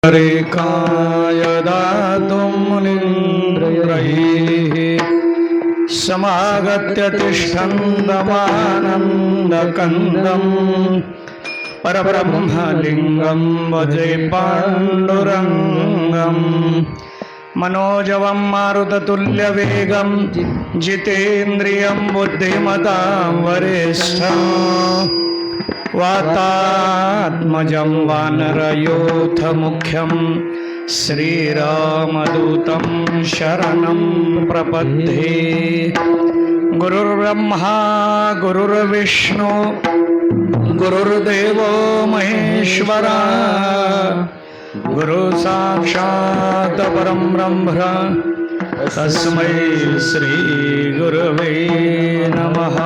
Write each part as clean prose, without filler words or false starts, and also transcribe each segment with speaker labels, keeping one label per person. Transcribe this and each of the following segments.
Speaker 1: रेखाय दातुं मुनीन्द्रैः समागत्य तिष्ठन्तमानन्दकन्दं परब्रह्मलिङ्गं भजे पाण्डुरङ्गं मनोजवं मारुततुल्यवेगं जितेन्द्रियं बुद्धिमतां वरिष्ठम् वातात्मजं वानरयूथमुख्यं श्रीरामदूतं शरणं प्रपद्ये। गुरुर्ब्रह्मा गुरुर्विष्णु गुरुर्देवो महेश्वरा गुरुसाक्षात् परं ब्रह्म तस्मै श्रीगुरवे नमः।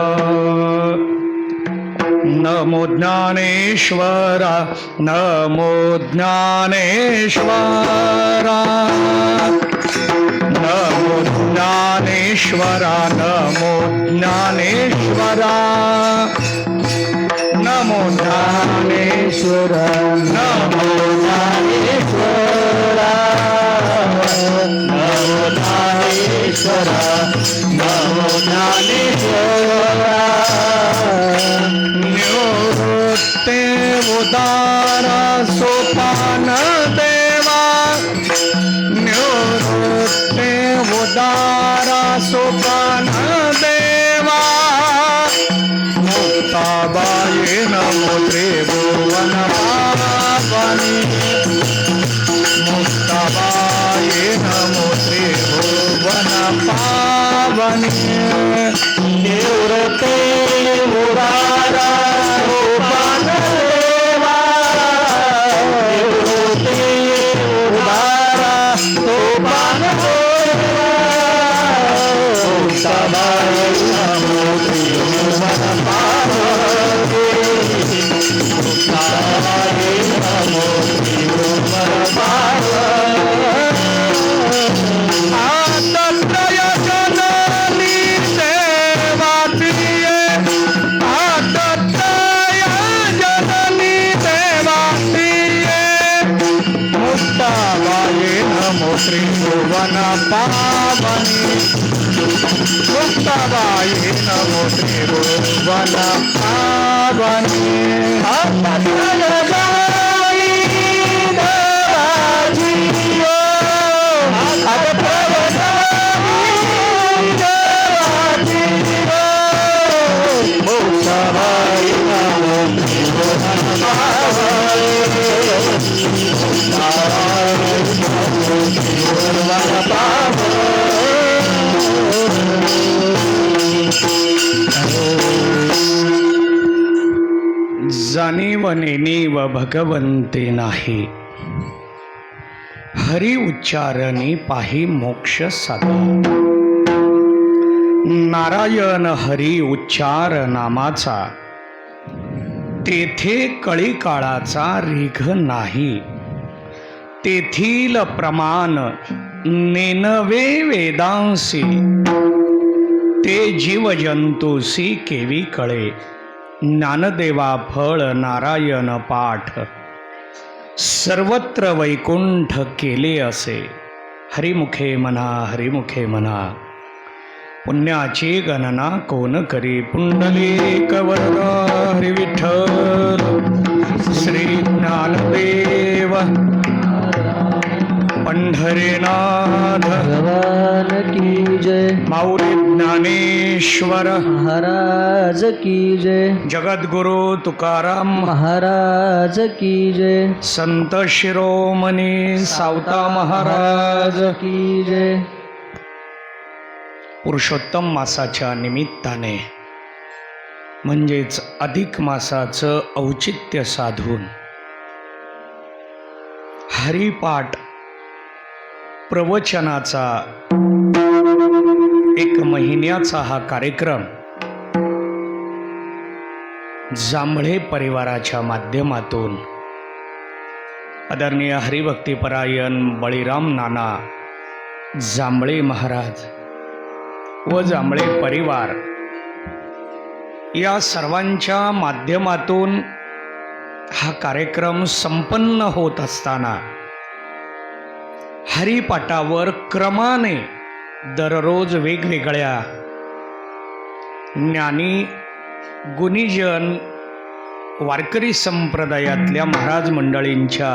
Speaker 1: नमो ज्ञानेश्वरा नमो ज्ञानेश्वरा नमो ज्ञानेश्वरा नमो ज्ञानेश्वरा नमो ज्ञानेश्वरा नमो ज्ञानेश्वरा नमो ज्ञानेश्वरा नमो ज्ञानेश्वरा निवृत्ते उदारा सोपान देवा निवृत्ते उदारा सोपान देवा मुक्ताबाई नमो त्रिभुवन पावनी मुक्ताबाई नमो त्रिभुवन पावनी निवृत्ते उदारा सोपान देवा निवृत्ते उदारा सोपान देवा मुक्ताबाई नमो त्रिभुवन पावनी मुक्ताबाई नमो त्रिभुवन पावनी आतत्रय जननी देवा प्रिये आतत्रय जननी देवा प्रिये मुक्ताबाई नमो त्रिभुवन पावनी मुक्ताबाई नमो त्रिभुवन पावनी आतत्रय देवाजियो मुक्ताबाई नमो त्रिभुवन पावनी मुक्ताबाई नमो त्रिभुवन पावनी। जाणीव नेणीव भगवंते नाही हरी उच्चारणी पाही मोक्ष साधा। नारायण हरी उच्चार नामाचा तेथे कळी काळाचा रीघ नाही। तेथील प्रमाण नेनवे वेदांसी ते जीवजंतूसी केवी कळे। ज्ञानदेवा फळ नारायण पाठ सर्वत्र वैकुंठ केले असे। हरिमुखे म्हणा हरिमुखे म्हणा पुण्याची गणना कोण करी। पुंडलिक वरद हरी विठ्ठल श्री ज्ञानदेव पंढरीनाथ
Speaker 2: भगवान की जय।
Speaker 1: माऊली ज्ञानेश्वर
Speaker 2: महाराज की जय।
Speaker 1: जगद्गुरु तुकाराम
Speaker 2: महाराज की जय।
Speaker 1: संत शिरोमणी सावता महाराज
Speaker 2: की जय।
Speaker 1: पुरुषोत्तम मासाच्या निमित्ताने म्हणजेच अधिक मासाचं औचित्य साधून हरिपाठ प्रवचनाचा एक महिन्याचा हा कार्यक्रम जांभळे परिवाराच्या माध्यमातून आदरणीय हरिभक्तीपरायण बळीराम नाना जांभळे महाराज व जांभळे परिवार या सर्वांच्या माध्यमातून हा कार्यक्रम संपन्न होत असताना हरिपाठावर क्रमाने दररोज वेगवेगळ्या ज्ञानी गुणीजन वारकरी संप्रदायातल्या महाराज मंडळींच्या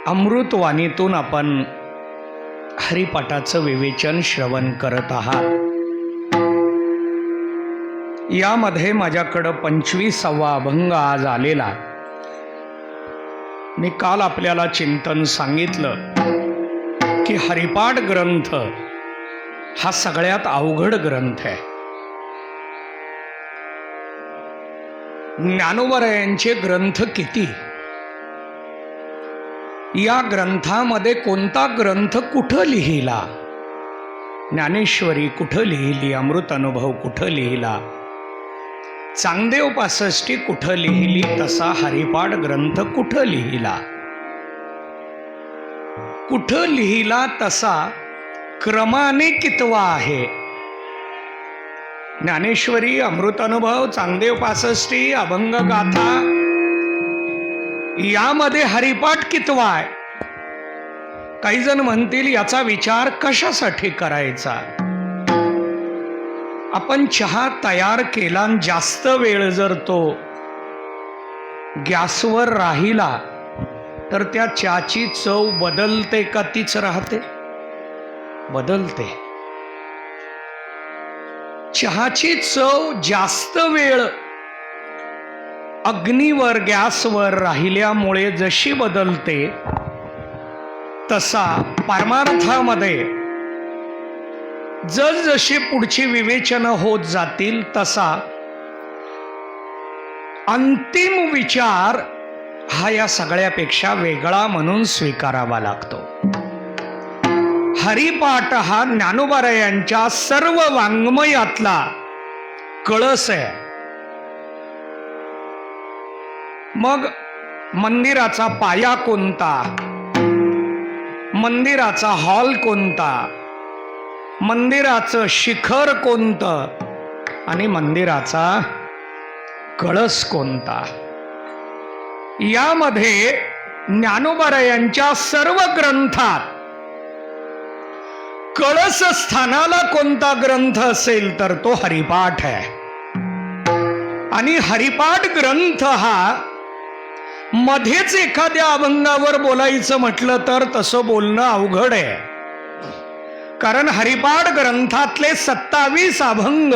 Speaker 1: अमृतवाणीतून आपण हरिपाठाचं विवेचन श्रवण करत आहात. यामध्ये माझ्याकडं 25वा अभंग आज आलेला. मी काल आपल्याला चिंतन सांगितलं की हरिपाठ ग्रंथ हा सगळ्यात अवघड ग्रंथ आहे. ज्ञानोबरायांचे ग्रंथ किती, या ग्रंथामध्ये कोणता ग्रंथ कुठं लिहिला, ज्ञानेश्वरी कुठं लिहिली, अमृत अनुभव कुठं लिहिला, चांगदेव 65 कुठं लिहिली, तसा हरिपाठ ग्रंथ कुठं लिहिला, कुठं लिहिला तसा क्रमाने कितवा आहे. ज्ञानेश्वरी, अमृत अनुभव, चांगदेव 65, अभंग गाथा यामध्ये हरिपाठ कितवा आहे. काही जण म्हणतील याचा विचार कशासाठी करायचा. आपण चहा तयार केला आणि जास्त वेळ जर तो गॅसवर राहिला तर त्या चहाची चव बदलते का तीच राहते? बदलते. चहाची चव जास्त वेळ अग्नीवर गॅसवर राहिल्यामुळे जशी बदलते तसा परमार्थामध्ये जसजशी पुढची विवेचनं होत जातील तसा अंतिम विचार हा या सगळ्यापेक्षा वेगळा म्हणून स्वीकारावा लागतो. हरिपाठ हा ज्ञानोबरायांच्या सर्व वाङ्मयातला कळस आहे. मग मंदिराचा पाया कोणता, मंदिराचा हॉल कोणता, मंदिराचं शिखर कोणतं आणि मंदिराचा कळस कोणता, यामध्ये ज्ञानोबरायांच्या सर्व ग्रंथात कळस स्थानाला कोणता ग्रंथ असेल तर तो हरिपाठ आहे. आणि हरिपाठ ग्रंथ हा मध्येच एखाद्या अभंगावर बोलायचं म्हटलं तर तसं बोलणं अवघड आहे. कारण हरिपाठ ग्रंथातले 27 अभंग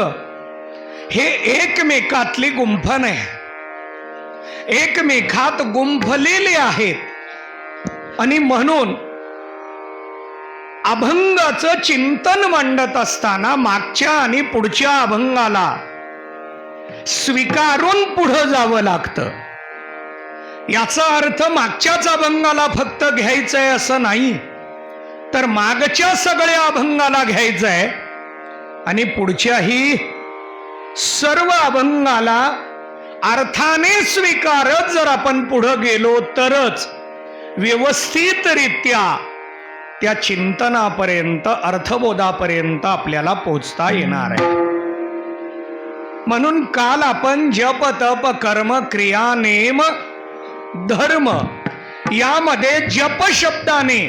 Speaker 1: हे एकमेकातली गुंफण आहे, एकमेकात गुंफलेले आहेत. आणि म्हणून अभंगाचं चिंतन मांडत असताना मागच्या आणि पुढच्या अभंगाला स्वीकारून पुढं जावं लागतं. याचा अर्थ मागच्याच अभंगाला फक्त घ्यायचंय असं नाही, तर मागच्या सगळ्या अभंगाला घ्यायचंय आणि पुढच्याही सर्व अभंगाला अर्थाने स्वीकारत जर आपण पुढं गेलो तरच व्यवस्थितरित्या त्या चिंतनापर्यंत, अर्थबोधापर्यंत आपल्याला पोचता येणार आहे. म्हणून काल आपण जप तप कर्म क्रिया नेम धर्म यामध्ये जप शब्दाने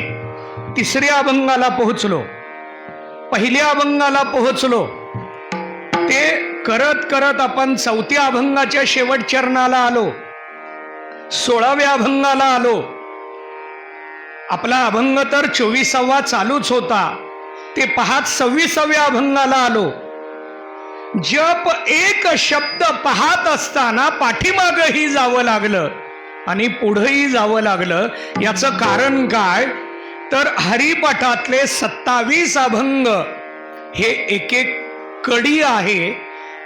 Speaker 1: 3ऱ्या अभंगाला पोहोचलो, पहिल्या अभंगाला पोहोचलो. ते करत करत आपण 4थ्या अभंगाच्या शेवट चरणाला आलो, 16व्या अभंगाला आलो. आपला अभंग तर 24वा चालूच होता, ते पाहत 26व्या अभंगाला आलो. जप एक शब्द पाहत असताना पाठीमागही जावं लागलं आणि पुढेही जावं लागलं. याचं कारण काय तर हरिपाठातले 27 अभंग हे एक एक कडी आहे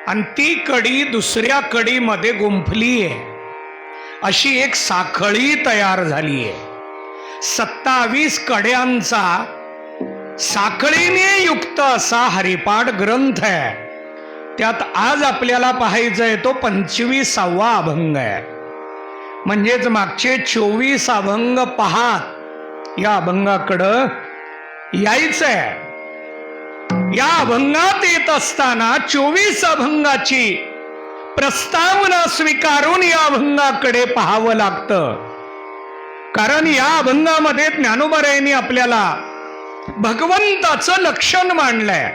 Speaker 1: आणि ती कडी दुसऱ्या कडीमध्ये गुंफली आहे, अशी एक साखळी तयार झाली आहे. 27 कड्यांचा साखळीने युक्त असा हरिपाठ ग्रंथ आहे. त्यात आज आपल्याला पाहायचं आहे तो 25वा अभंग आहे. म्हणजेच मागचे 24 अभंग पाहात या अभंगाकडं यायचंय. या अभंगात येत असताना 24 अभंगाची प्रस्तावना स्वीकारून या अभंगाकडे पाहावं लागतं. कारण या अभंगामध्ये ज्ञानोबारायांनी आपल्याला भगवंताचं लक्षण मांडलंय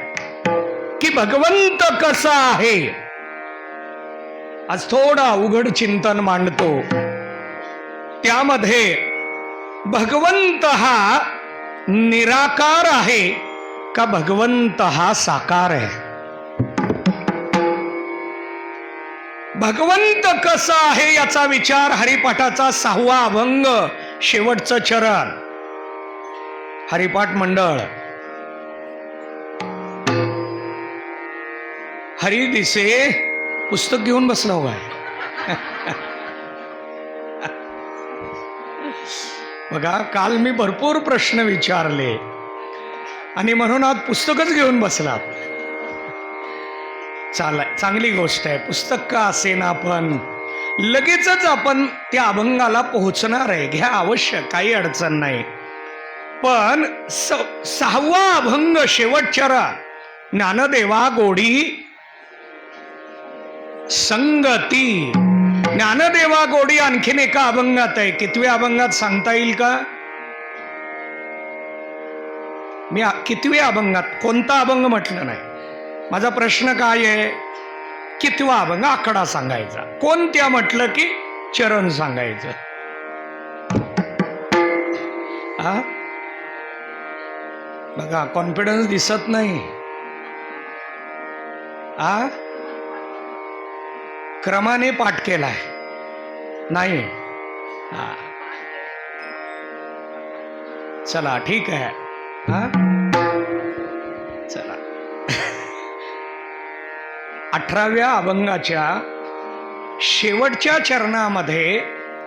Speaker 1: की भगवंत कसा आहे. आज थोडा अवघड चिंतन मांडतो. त्यामध्ये भगवंत हा निराकार आहे का भगवंत हा साकार आहे. भगवंत कसा आहे याचा विचार हरिपाठाचा 6वा अभंग शेवटचं चरण. हरिपाठ मंडळ. हरी दिसे पुस्तक घेऊन बसला हुआ आहे. बघा, काल मी भरपूर प्रश्न विचारले आणि म्हणून आज पुस्तकच घेऊन बसला. चांगली गोष्ट आहे. पुस्तक का असेना पण लगेचच आपण त्या अभंगाला पोहोचणार आहे. घ्या अवश्य, काही अडचण नाही. पण 6वा अभंग शेवटच्या ज्ञानदेवा गोडी संगती. ज्ञानदेवा गोडी आणखीन एका अभंगात आहे. कितव्या अभंगात सांगता येईल का? मी कितव्या अभंगात, कोणता अभंग म्हटलं नाही. माझा प्रश्न काय आहे? कितवा अभंग, आकडा सांगायचा. कोणत्या म्हटलं की चरण सांगायचं. हा बघा, कॉन्फिडन्स दिसत नाही. क्रमाने पाठ केलाय नाही. चला ठीक आहे. चला 18व्या अभंगाच्या शेवटच्या चरणामध्ये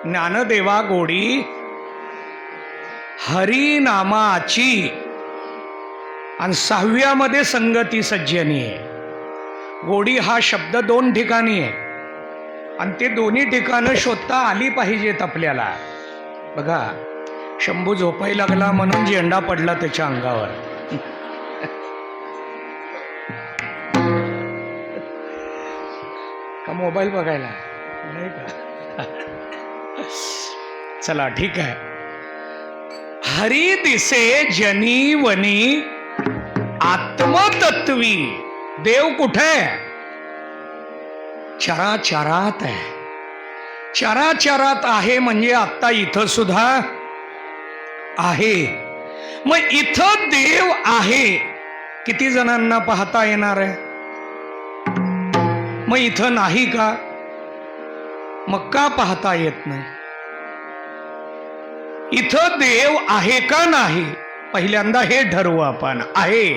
Speaker 1: ज्ञानदेवा गोडी हरिनामाची आणि 6व्यामध्ये संगती सज्जनी आहे. गोडी हा शब्द 2 ठिकाणी आहे आणि ते दोन्ही ठिकाणं शोधता आली पाहिजेत आपल्याला. बघा, शंभू झोपाय लागला म्हणून झेंडा पडला त्याच्या अंगावर. का मोबाईल बघायला नाही का? चला ठीक आहे. हरी दिसे जनीवनी आत्मतत्वी. देव कुठे? चराचरात आहे. चराचरात आहे म्हणजे आता इथं सुद्धा आहे. मग इथं देव आहे. किती जणांना पाहता येणार आहे? मग इथं नाही का? मग का पाहता येत नाही? इथं देव आहे का नाही? पहिल्यांदा हे ठरवू आपण. आहे.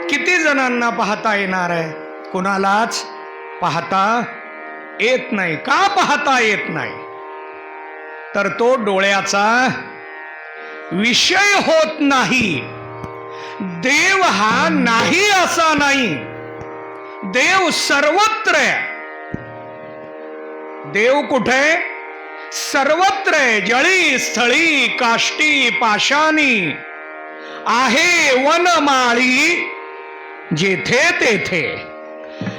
Speaker 1: किती जणांना पाहता येणार आहे? कुणालाच पाहता येत नाही. का पाहता येत नाही? तर तो डोळ्याचा विषय होत नाही. देव हा नाही असा नाही. देव सर्वत्र आहे. देव कुठे? सर्वत्र आहे. जळी स्थळी काष्टी पाशानी आहे वनमाळी जेथे तेथे.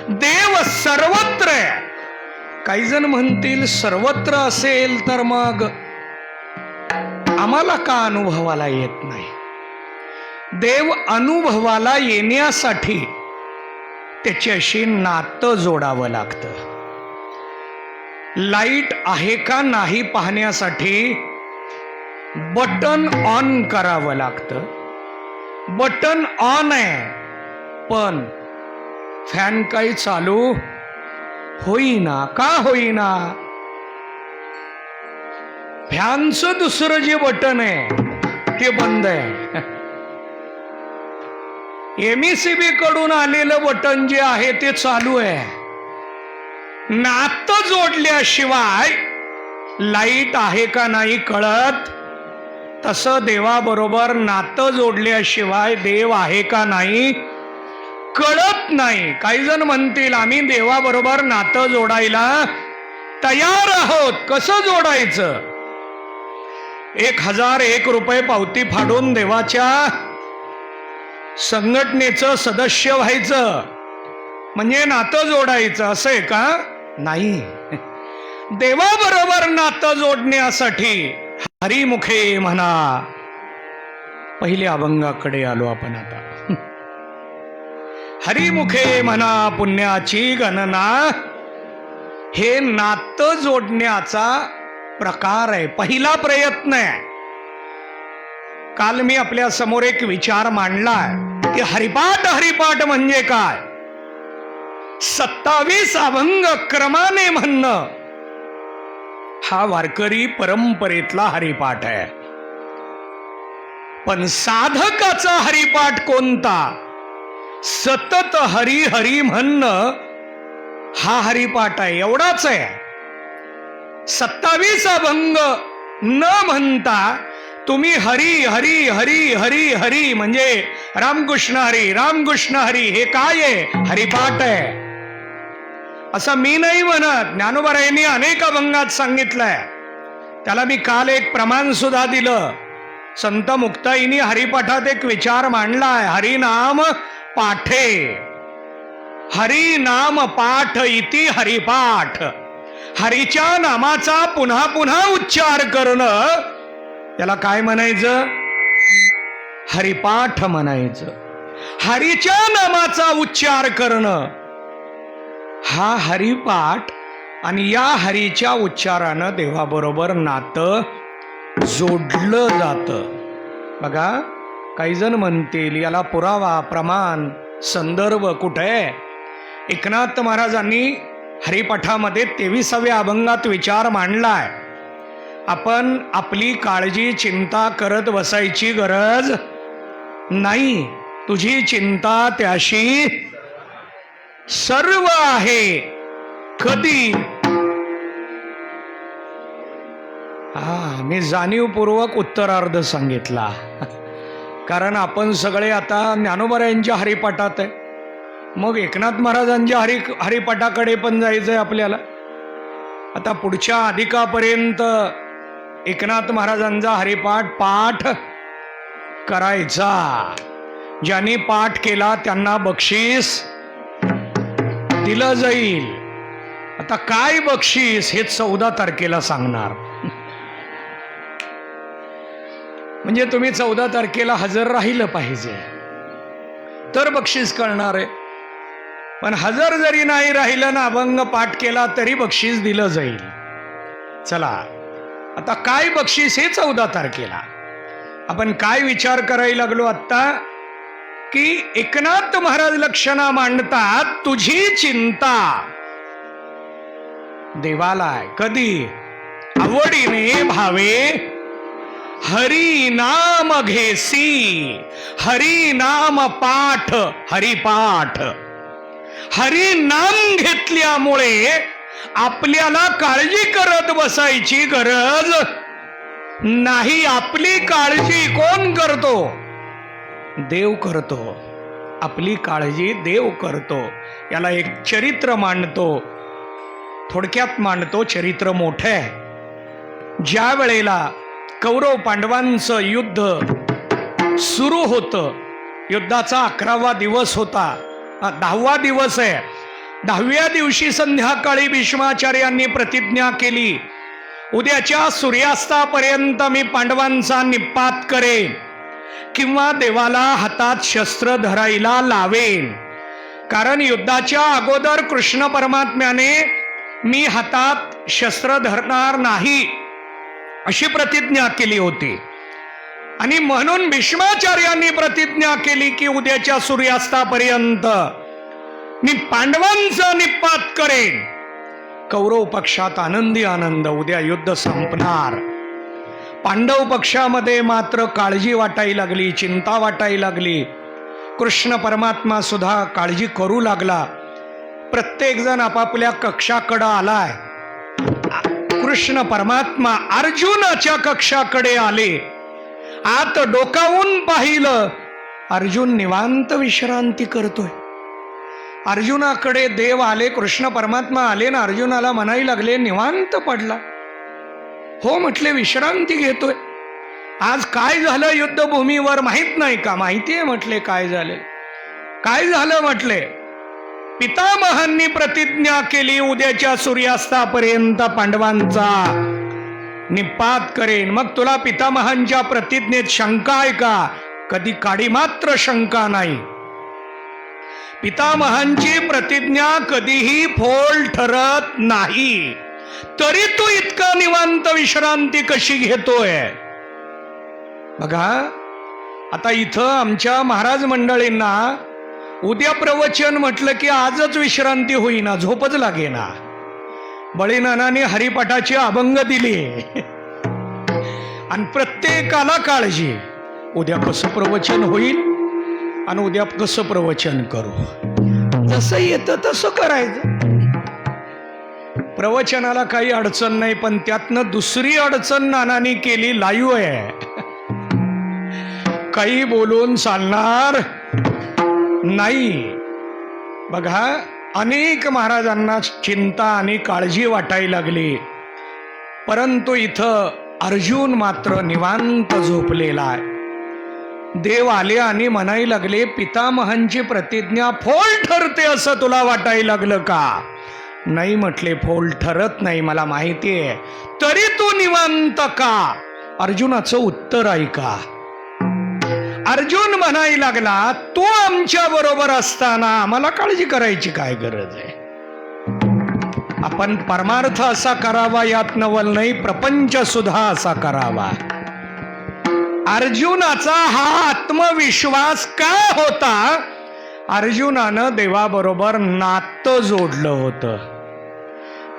Speaker 1: देव सर्वत्र आहे. काही जण म्हणतील सर्वत्र असेल तर मग आम्हाला का अनुभवाला येत नाही? देव अनुभवाला येण्यासाठी त्याच्याशी नातं जोडावं लागतं. लाईट आहे का नाही पाहण्यासाठी बटन ऑन करावं लागतं. बटन ऑन आहे पण फॅन काही चालू होईना. का होईना? फॅनचं दुसरं जे बटन आहे ते बंद आहे. एमईसीबी कडून आलेलं बटन जे आहे ते चालू आहे. नातं जोडल्याशिवाय लाईट आहे का नाही कळत. तसं देवाबरोबर नातं जोडल्याशिवाय देव आहे का नाही कळत नाही. काही जण म्हणतील आम्ही देवाबरोबर नातं जोडायला तयार आहोत. कसं जोडायचं? 1001 रुपये पावती फाडून देवाच्या संघटनेचं सदस्य व्हायचं म्हणजे नातं जोडायचं असं आहे का? नाही. देवाबरोबर नातं जोडण्यासाठी हरिमुखे म्हणा. पहिल्या अभंगाकडे आलो आपण आता. हरिमुखे म्हणा पुण्याची गणना, हे नातं जोडण्याचा प्रकार आहे, पहिला प्रयत्न आहे. काल मी आपल्या समोर एक विचार मांडलाय की हरिपाठ म्हणजे काय. 27 अभंग क्रमाने म्हणणं हा वारकरी परंपरेतला हरिपाठ आहे. पण साधकाचा हरिपाठ कोणता? सतत हरी हरी म्हणणं हा हरिपाठ आहे, एवढाच आहे. 27 अभंग न म्हणता तुम्ही हरी हरी हरी हरी हरी म्हणजे रामकृष्ण हरी हे काय आहे? हरिपाठ आहे. असं मी नाही म्हणत, ज्ञानोबारायांनी अनेक अभंगात सांगितलंय. त्याला मी काल एक प्रमाण सुद्धा दिलं. संत मुक्ताईनी हरिपाठात एक विचार मांडलाय, हरिनाम पाठे, हरिनाम पाठ इति हरिपाठ. हरीच्या नामाचा पुन्हा पुन्हा उच्चार करणं याला काय म्हणायचं? हरिपाठ म्हणायचं. हरीच्या नामाचा उच्चार करणं हा हरिपाठ. आणि या हरीच्या उच्चारानं देवाबरोबर नातं जोडलं जातं. बघा, काही जण म्हणतील याला पुरावा, प्रमाण, संदर्भ कुठे? एकनाथ महाराजांनी हरिपाठामध्ये 23व्या अभंगात विचार मांडलाय. आपण आपली काळजी चिंता करत बसायची गरज नाही. तुझी चिंता त्याशी सर्व आहे. कधी? मी जाणीवपूर्वक उत्तरार्ध सांगितला, कारण आपण सगळे आता ज्ञानोबारायांच्या हरिपाठात आहे. मग एकनाथ महाराजांच्या हरिपाठाकडे पण जायचंय आपल्याला. आता पुढच्या अधिकापर्यंत एकनाथ महाराजांचा हरिपाठ पाठ करायचा. ज्यांनी पाठ केला त्यांना बक्षीस दिलं जाईल. आता काय बक्षीस हे 14 तारखेला सांगणार. म्हणजे तुम्ही 14 तारखेला हजर राहिलं पाहिजे तर बक्षीस कळणार आहे. पण हजर जरी नाही राहिलं ना, अभंग पाठ केला तरी बक्षीस दिलं जाईल. चला, आता काय बक्षीस हे 14 तारखेला. आपण काय विचार करायला लागलो आत्ता, की एकनाथ महाराज लक्षणा मांडतात, तुझी चिंता देवाला आहे. कधी? आवडीने भावे हरी नाम घेसी. हरी नाम पाठ, हरिपाठ. हरी नाम घेतल्यामुळे आपल्याला काळजी करत बसायची गरज नाही. आपली काळजी कोण करतो? देव करतो. आपली काळजी देव करतो. याला एक चरित्र मांडतो, थोडक्यात मांडतो. चरित्र मोठं आहे. ज्या वेळेला कौरव पांडवांचं युद्ध सुरू होतं, युद्धाचा 11वा दिवस होता, 10वा दिवस आहे. 10व्या दिवशी संध्याकाळी भीष्माचार्यांनी प्रतिज्ञा केली, उद्याच्या सूर्यास्तापर्यंत मी पांडवांचा निपात करेन किंवा देवाला हातात शस्त्र धरायला लावेन. कारण युद्धाच्या अगोदर कृष्ण परमात्म्याने मी हातात शस्त्र धरणार नाही अशी प्रतिज्ञा केली होती. आणि म्हणून भीष्माचार्यांनी प्रतिज्ञा केली की उद्याच्या सूर्यास्तापर्यंत मी पांडवांचा निपात करेन. कौरव पक्षात आनंदी आनंद, उद्या युद्ध संपणार. पांडव पक्षामध्ये मात्र काळजी वाटायला लागली, चिंता वाटायला लागली. कृष्ण परमात्मा सुद्धा काळजी करू लागला. प्रत्येक जण आपापल्या कक्षाकडे आलाय. कृष्ण परमात्मा अर्जुनाच्या कक्षाकडे आले. आत डोकावून पाहिलं, अर्जुन निवांत विश्रांती करतोय. अर्जुनाकडे देव आले, कृष्ण परमात्मा आले ना अर्जुनाला म्हणायला लागले, निवांत पडला. हो म्हटले, विश्रांती घेतोय. आज काय झालं युद्धभूमीवर माहित नाही का? माहिती आहे म्हटले काय झाले. काय झालं म्हटले. पितामहांनी प्रतिज्ञा केली उद्याच्या सूर्यास्तापर्यंत पांडवांचा निपात करेन. मग तुला पितामहांच्या प्रतिज्ञेत शंका आहे का? कधी काडी मात्र शंका नाही. पितामहांची प्रतिज्ञा कधीही फोल ठरत नाही. तरी तू इतका निवांत विश्रांती कशी घेतोय? बघा, आता इथं आमच्या महाराज मंडळींना उद्या प्रवचन म्हटलं की आजच विश्रांती होईना, झोपच लागेना. बळीनानाने हरिपाठाची अभंग दिली आणि प्रत्येकाला काळजी, उद्या कसं प्रवचन होईल आणि उद्या कसं प्रवचन करू. जसं येतं तसं करायचं. प्रवचनाला काही अडचण नाही, पण त्यातनं दुसरी अडचण नानांनी केली, लाईव्ह आहे. काही बोलून चालणार नाही. बघा, अनेक महाराजांना चिंता आणि काळजी वाटायला लागली, परंतु इथं अर्जुन मात्र निवांत झोपलेला आहे. देव आले आणि म्हणायला लागले, पितामहांची प्रतिज्ञा फोल ठरते असं तुला वाटायला लागलं का? नाही म्हटले, फोल ठरत नाही, मला माहिती आहे. तरी तू निवांत का? अर्जुनाचं उत्तर ऐका. अर्जुन म्हणायला लागला, तू आमच्या बरोबर असताना आम्हाला काळजी करायची काय गरज आहे? आपण परमार्थ असा करावा यात नवल नाही, प्रपंच सुद्धा असा करावा. अर्जुनाचा हा आत्मविश्वास का होता? अर्जुनानं देवाबरोबर नातं जोडलं होतं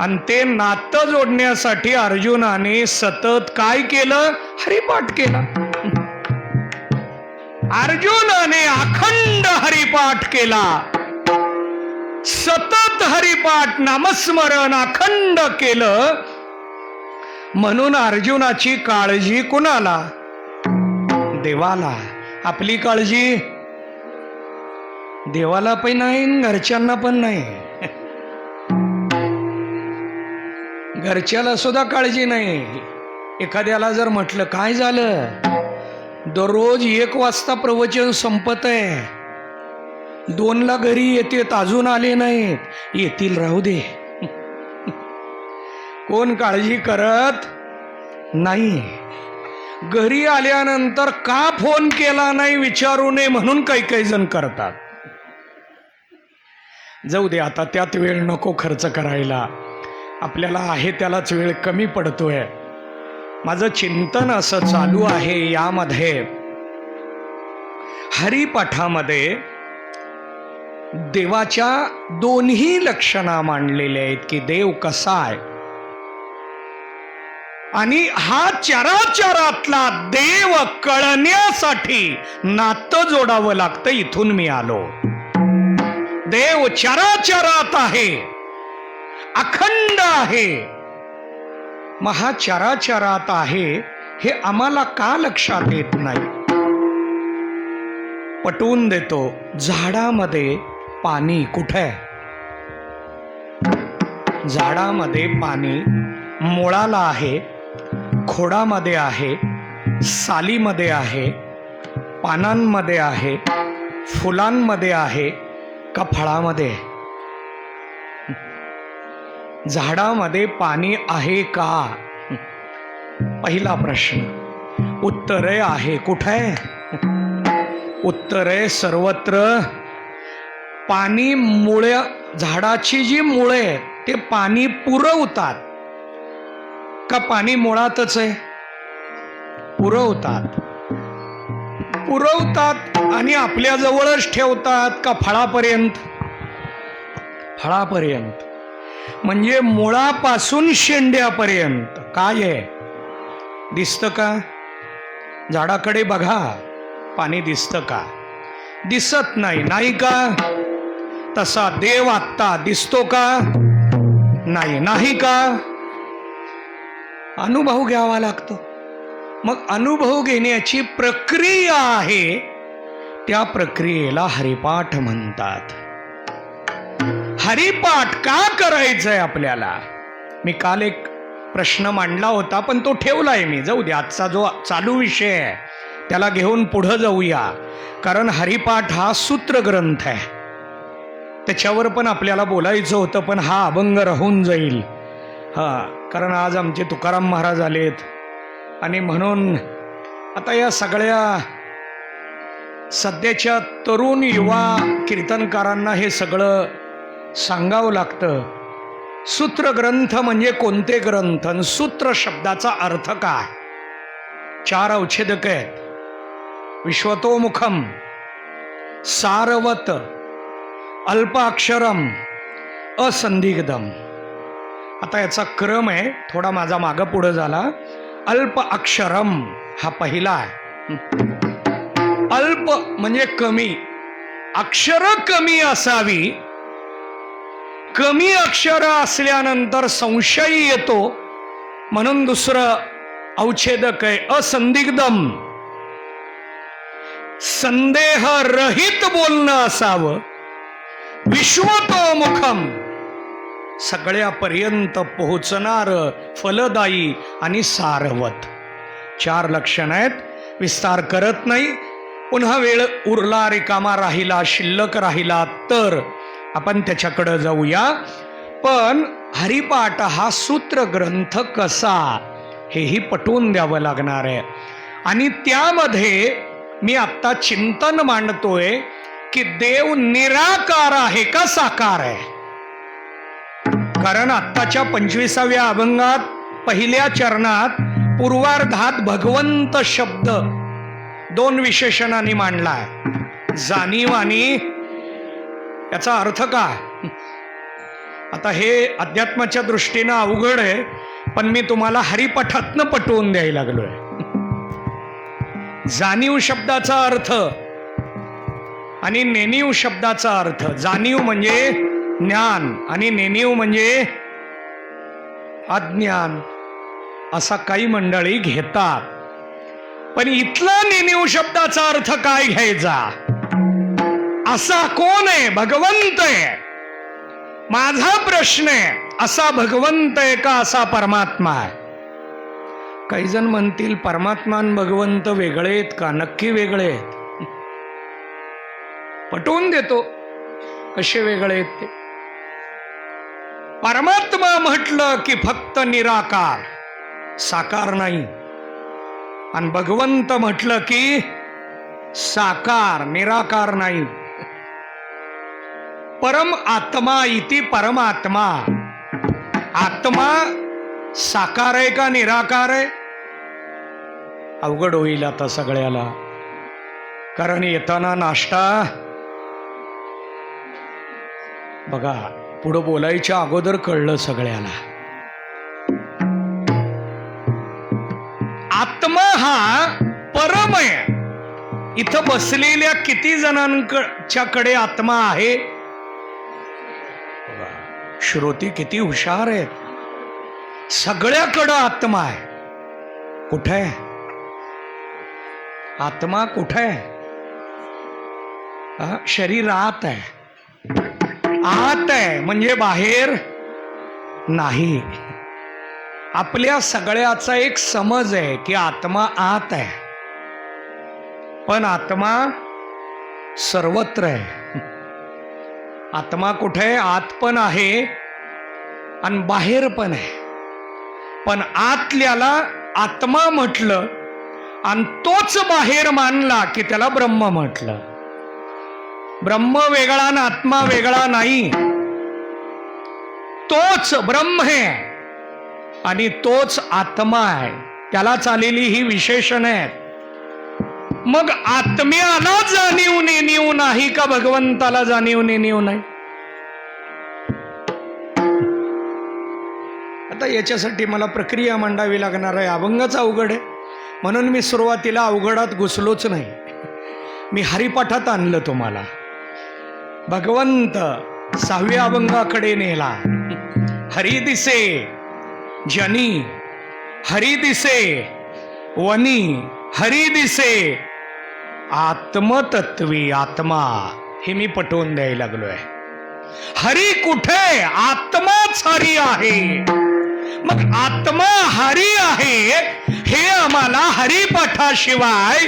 Speaker 1: आणि ते नातं जोडण्यासाठी अर्जुनाने सतत काय केलं? हरिपाठ केला. अर्जुनाने अखंड हरिपाठ केला, सतत हरिपाठ नामस्मरण अखंड केलं. म्हणून अर्जुनाची काळजी कुणाला? देवाला. आपली काळजी देवाला पण नाही, घरच्यांना पण नाही. घरच्याला सुद्धा काळजी नाही. एखाद्याला जर म्हटलं काय झालं, दररोज 1 वाजता प्रवचन संपत आहे, 2ला घरी येतेत, अजून आले नाहीत, येतील राहू दे. कोण काळजी करत नाही. घरी आल्यानंतर का फोन केला नाही विचारू नये म्हणून काही जण करतात. जाऊ दे, आता त्यात वेळ नको खर्च करायला, आपल्याला आहे त्यालाच वेळ कमी पडतोय. माझं चिंतन असं चालू आहे, यामध्ये हरिपाठामध्ये देवाच्या दोन्ही लक्षणा मांडलेल्या आहेत की देव कसा आहे आणि हा चराचरातला देव कळण्यासाठी नातं जोडावं लागतं. इथून मी आलो. देव चराचरात आहे, अखंड आहे. महाचराचरात आहे हे आम्हाला का लक्षात येत नाही? पटवून देतो. झाडामध्ये पाणी कुठे आहे? झाडामध्ये पाणी मुळाला आहे, खोडामध्ये आहे, सालीमध्ये आहे, पानांमध्ये आहे, फुलांमध्ये आहे का फळामध्ये? झाडामध्ये पाणी आहे का? पहिला प्रश्न. उत्तर आहे कुठे? उत्तर आहे सर्वत्र. पाणी मुळे, झाडाची जी मुळे ते पाणी पुरवतात का पाणी मुळातच आहे? पुरवतात. पुरवतात आणि आपल्या जवळच ठेवतात का फळापर्यंत? फळापर्यंत. म्हणजे मुळापासून शेंड्यापर्यंत काय आहे? दिसतं का? झाडाकडे बघा, पाणी दिसतं का? दिसत नाही, नाही का? तसा देव आत्ता दिसतो का? नाही, नाही का? अनुभव घ्यावा लागतो. मग अनुभव घेण्याची प्रक्रिया आहे, त्या प्रक्रियेला हरिपाठ म्हणतात. हरिपाठ का करायचंय आपल्याला? मी काल एक प्रश्न मांडला होता, पण तो ठेवलाय मी. जाऊ दे, आजचा जो चालू विषय आहे त्याला घेऊन पुढे जाऊया. कारण हरिपाठ हा सूत्र ग्रंथ आहे. त्याच्यावर पण आपल्याला बोलायचं होतं, पण हा अभंग राहून जाईल. कारण आज आमचे तुकाराम महाराज आलेत आणि म्हणून आता या सगळ्या सध्याच्या तरुण युवा कीर्तनकारांना हे सगळं सांगावं लागतं. सूत्र ग्रंथ म्हणजे कोणते ग्रंथ आणि सूत्र शब्दाचा अर्थ काय. 4 अवच्छेदक आहेत. विश्वतोमुखम, सारवत, अल्पाक्षरम, असंदिग्धम. आता याचा क्रम आहे थोडा माझा मागं पुढं झाला. अल्प अक्षरम हा पहिला आहे. अल्प म्हणजे कमी, अक्षर कमी असावी. कमी अक्षर असल्यानंतर संशय येतो म्हणून दुसरं अवच्छेदक आहे असंदिग्धम. संदेह रहित बोलणं असावं. विश्वतोमुखम सगळ्यापर्यंत पोहोचणार, फलदायी आणि सारवत. 4 लक्षण आहेत. विस्तार करत नाही. पुन्हा वेळ उरला, रिकामा राहिला, शिल्लक राहिला तर आपण त्याच्याकडं जाऊया. पण हरिपाठ हा सूत्र ग्रंथ कसा हेही पटवून द्यावं लागणार आहे. आणि त्यामध्ये मी आत्ता चिंतन मांडतोय की देव निराकार आहे का साकार आहे. कारण आत्ताच्या 25व्या अभंगात पहिल्या चरणात पूर्वार्धात भगवंत शब्द 2 विशेषणांनी मांडलाय. जाणीव आणि याचा अर्थ काय. आता हे अध्यात्माच्या दृष्टीनं अवघड आहे, पण मी तुम्हाला हरिपाठातनं पटवून द्यायला लागलोय. जाणीव शब्दाचा अर्थ आणि नेणीव शब्दाचा अर्थ. जाणीव म्हणजे ज्ञान आणि नेणीव म्हणजे अज्ञान असा काही मंडळी घेतात. पण इथला नेणीव शब्दाचा अर्थ काय घ्यायचा. असा कोण आहे. भगवंत आहे. माझा प्रश्न आहे असा भगवंत आहे का असा परमात्मा आहे. काही जण म्हणतील परमात्मा आणि भगवंत वेगळे आहेत का. नक्की वेगळे आहेत. पटवून देतो कसे वेगळे आहेत ते. परमात्मा म्हटलं की फक्त निराकार, साकार नाही. आणि भगवंत म्हटलं की साकार, निराकार नाही. परम आत्मा इति परमात्मा. आत्मा साकार आहे का निराकार आहे. अवघड होईल आता सगळ्याला. कारण येताना नाश्ता बघा, पुढं बोलायच्या अगोदर कळलं सगळ्याला. आत्मा हा परम आहे. इथं बसलेल्या किती जणांच्याकडे आत्मा आहे. श्रोती किती हुशार आहेत. सगळ्याकडं आत्मा आहे. कुठे आहे आत्मा. कुठे आहे. शरीर आत आहे. आत आहे म्हणजे बाहेर नाही. आपल्या सगळ्याचा एक समज आहे की आत्मा आत आहे, पण आत्मा सर्वत्र आहे. आत्मा कुठे आहे. आत पण आहे आणि बाहेर पण आहे. पण आतल्याला आत्मा म्हटलं आणि तोच बाहेर मानला की त्याला ब्रह्म म्हटलं. ब्रह्म वेगळा आणि आत्मा वेगळा नाही. तोच ब्रह्म आहे आणि तोच आत्मा आहे. त्यालाच आलेली ही विशेषण आहेत. मग आत्म्याला जाणीव नेणीव नाही का भगवंताला जाणीव नेणीव नाही. आता याच्यासाठी मला प्रक्रिया मांडावी लागणार आहे. अभंगाचा अवघड आहे म्हणून मी सुरुवातीला अवघडात घुसलोच नाही. मी हरिपाठात आणलं तुम्हाला. भगवंत 6व्या अभंगाकडे नेला. हरी दिसे जनी, हरी दिसे वनी, हरी दिसे आत्मतत्वी. आत्मा हे मी पटवून द्यायला लागलोय. हरी कुठे. आत्माच हरी आहे. मग आत्मा हरी आहे हे आम्हाला हरिपाठाशिवाय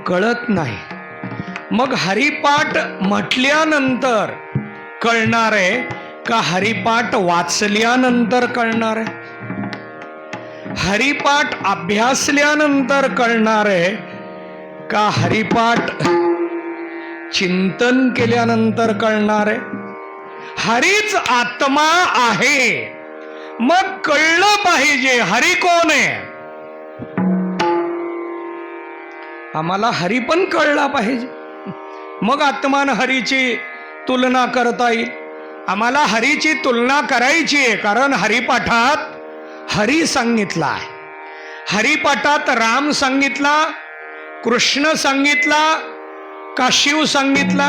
Speaker 1: कळत नाही. मग हरिपाठ म्हटल्यानंतर कळणार आहे का हरिपाठ वाचल्यानंतर कळणार आहे? हरिपाठ अभ्यासल्यानंतर कळणार आहे का हरिपाठ चिंतन केल्यानंतर कळणार आहे? हरीच आत्मा आहे, मग कळलं पाहिजे हरी कोण आहे. आम्हाला हरी पण कळला पाहिजे, मग आत्मान हरीची तुलना करता येईल. आम्हाला हरीची तुलना करायची आहे, कारण हरिपाठात हरी सांगितला आहे. हरिपाठात राम सांगितला, कृष्ण सांगितला का शिव सांगितला?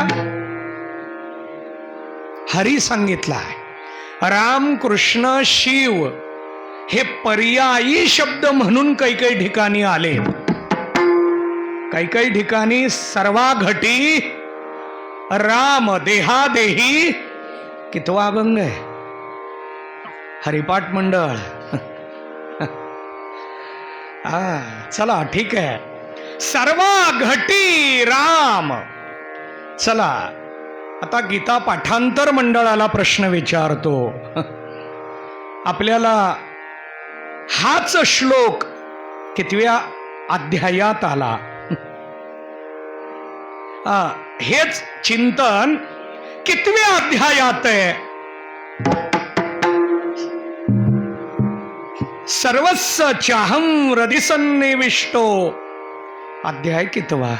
Speaker 1: हरी सांगितला आहे. राम, कृष्ण, शिव हे पर्यायी शब्द म्हणून काही काही ठिकाणी आले. काही काही ठिकाणी सर्वाघटी राम देहादेही कितवा अभंग आहे? हरिपाठ मंडळ. चला ठीक आहे, सर्वाघटी राम. चला आता गीता पाठांतर मंडळाला प्रश्न विचारतो. आपल्याला हाच श्लोक कितव्या अध्यायात आला? हेच चिंतन कितव्या अध्यायात आहे? सर्वस्व चाहं हृदि सन्निविष्टो अध्याय कितवा?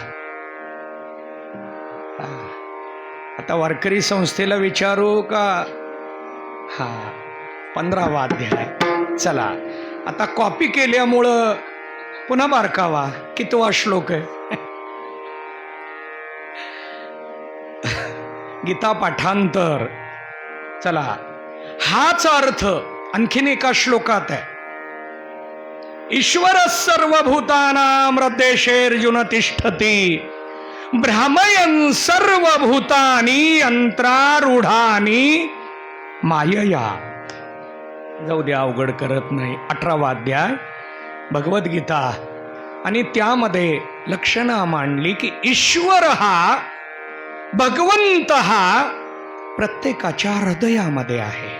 Speaker 1: आता वारकरी संस्थेला विचारू का? 15वा अध्याय. चला आता कॉपी केल्यामुळं पुन्हा बारकावा. कितवा श्लोक आहे? गीता पाठांतर. चला हाच अर्थ आणखीन एका श्लोकात आहे. ईश्वर सर्वभूतानां हृद्देशेऽर्जुन तिष्ठति भ्रामयन् सर्वभूतानि यंत्रारूढानि मायया. जाऊ द्या, अवघड करत नाही. 18वा अध्याय भगवद्गीता. आणि त्यामध्ये लक्षणा मांडली की ईश्वर हा, भगवंत हा प्रत्येकाच्या हृदयामध्ये आहे.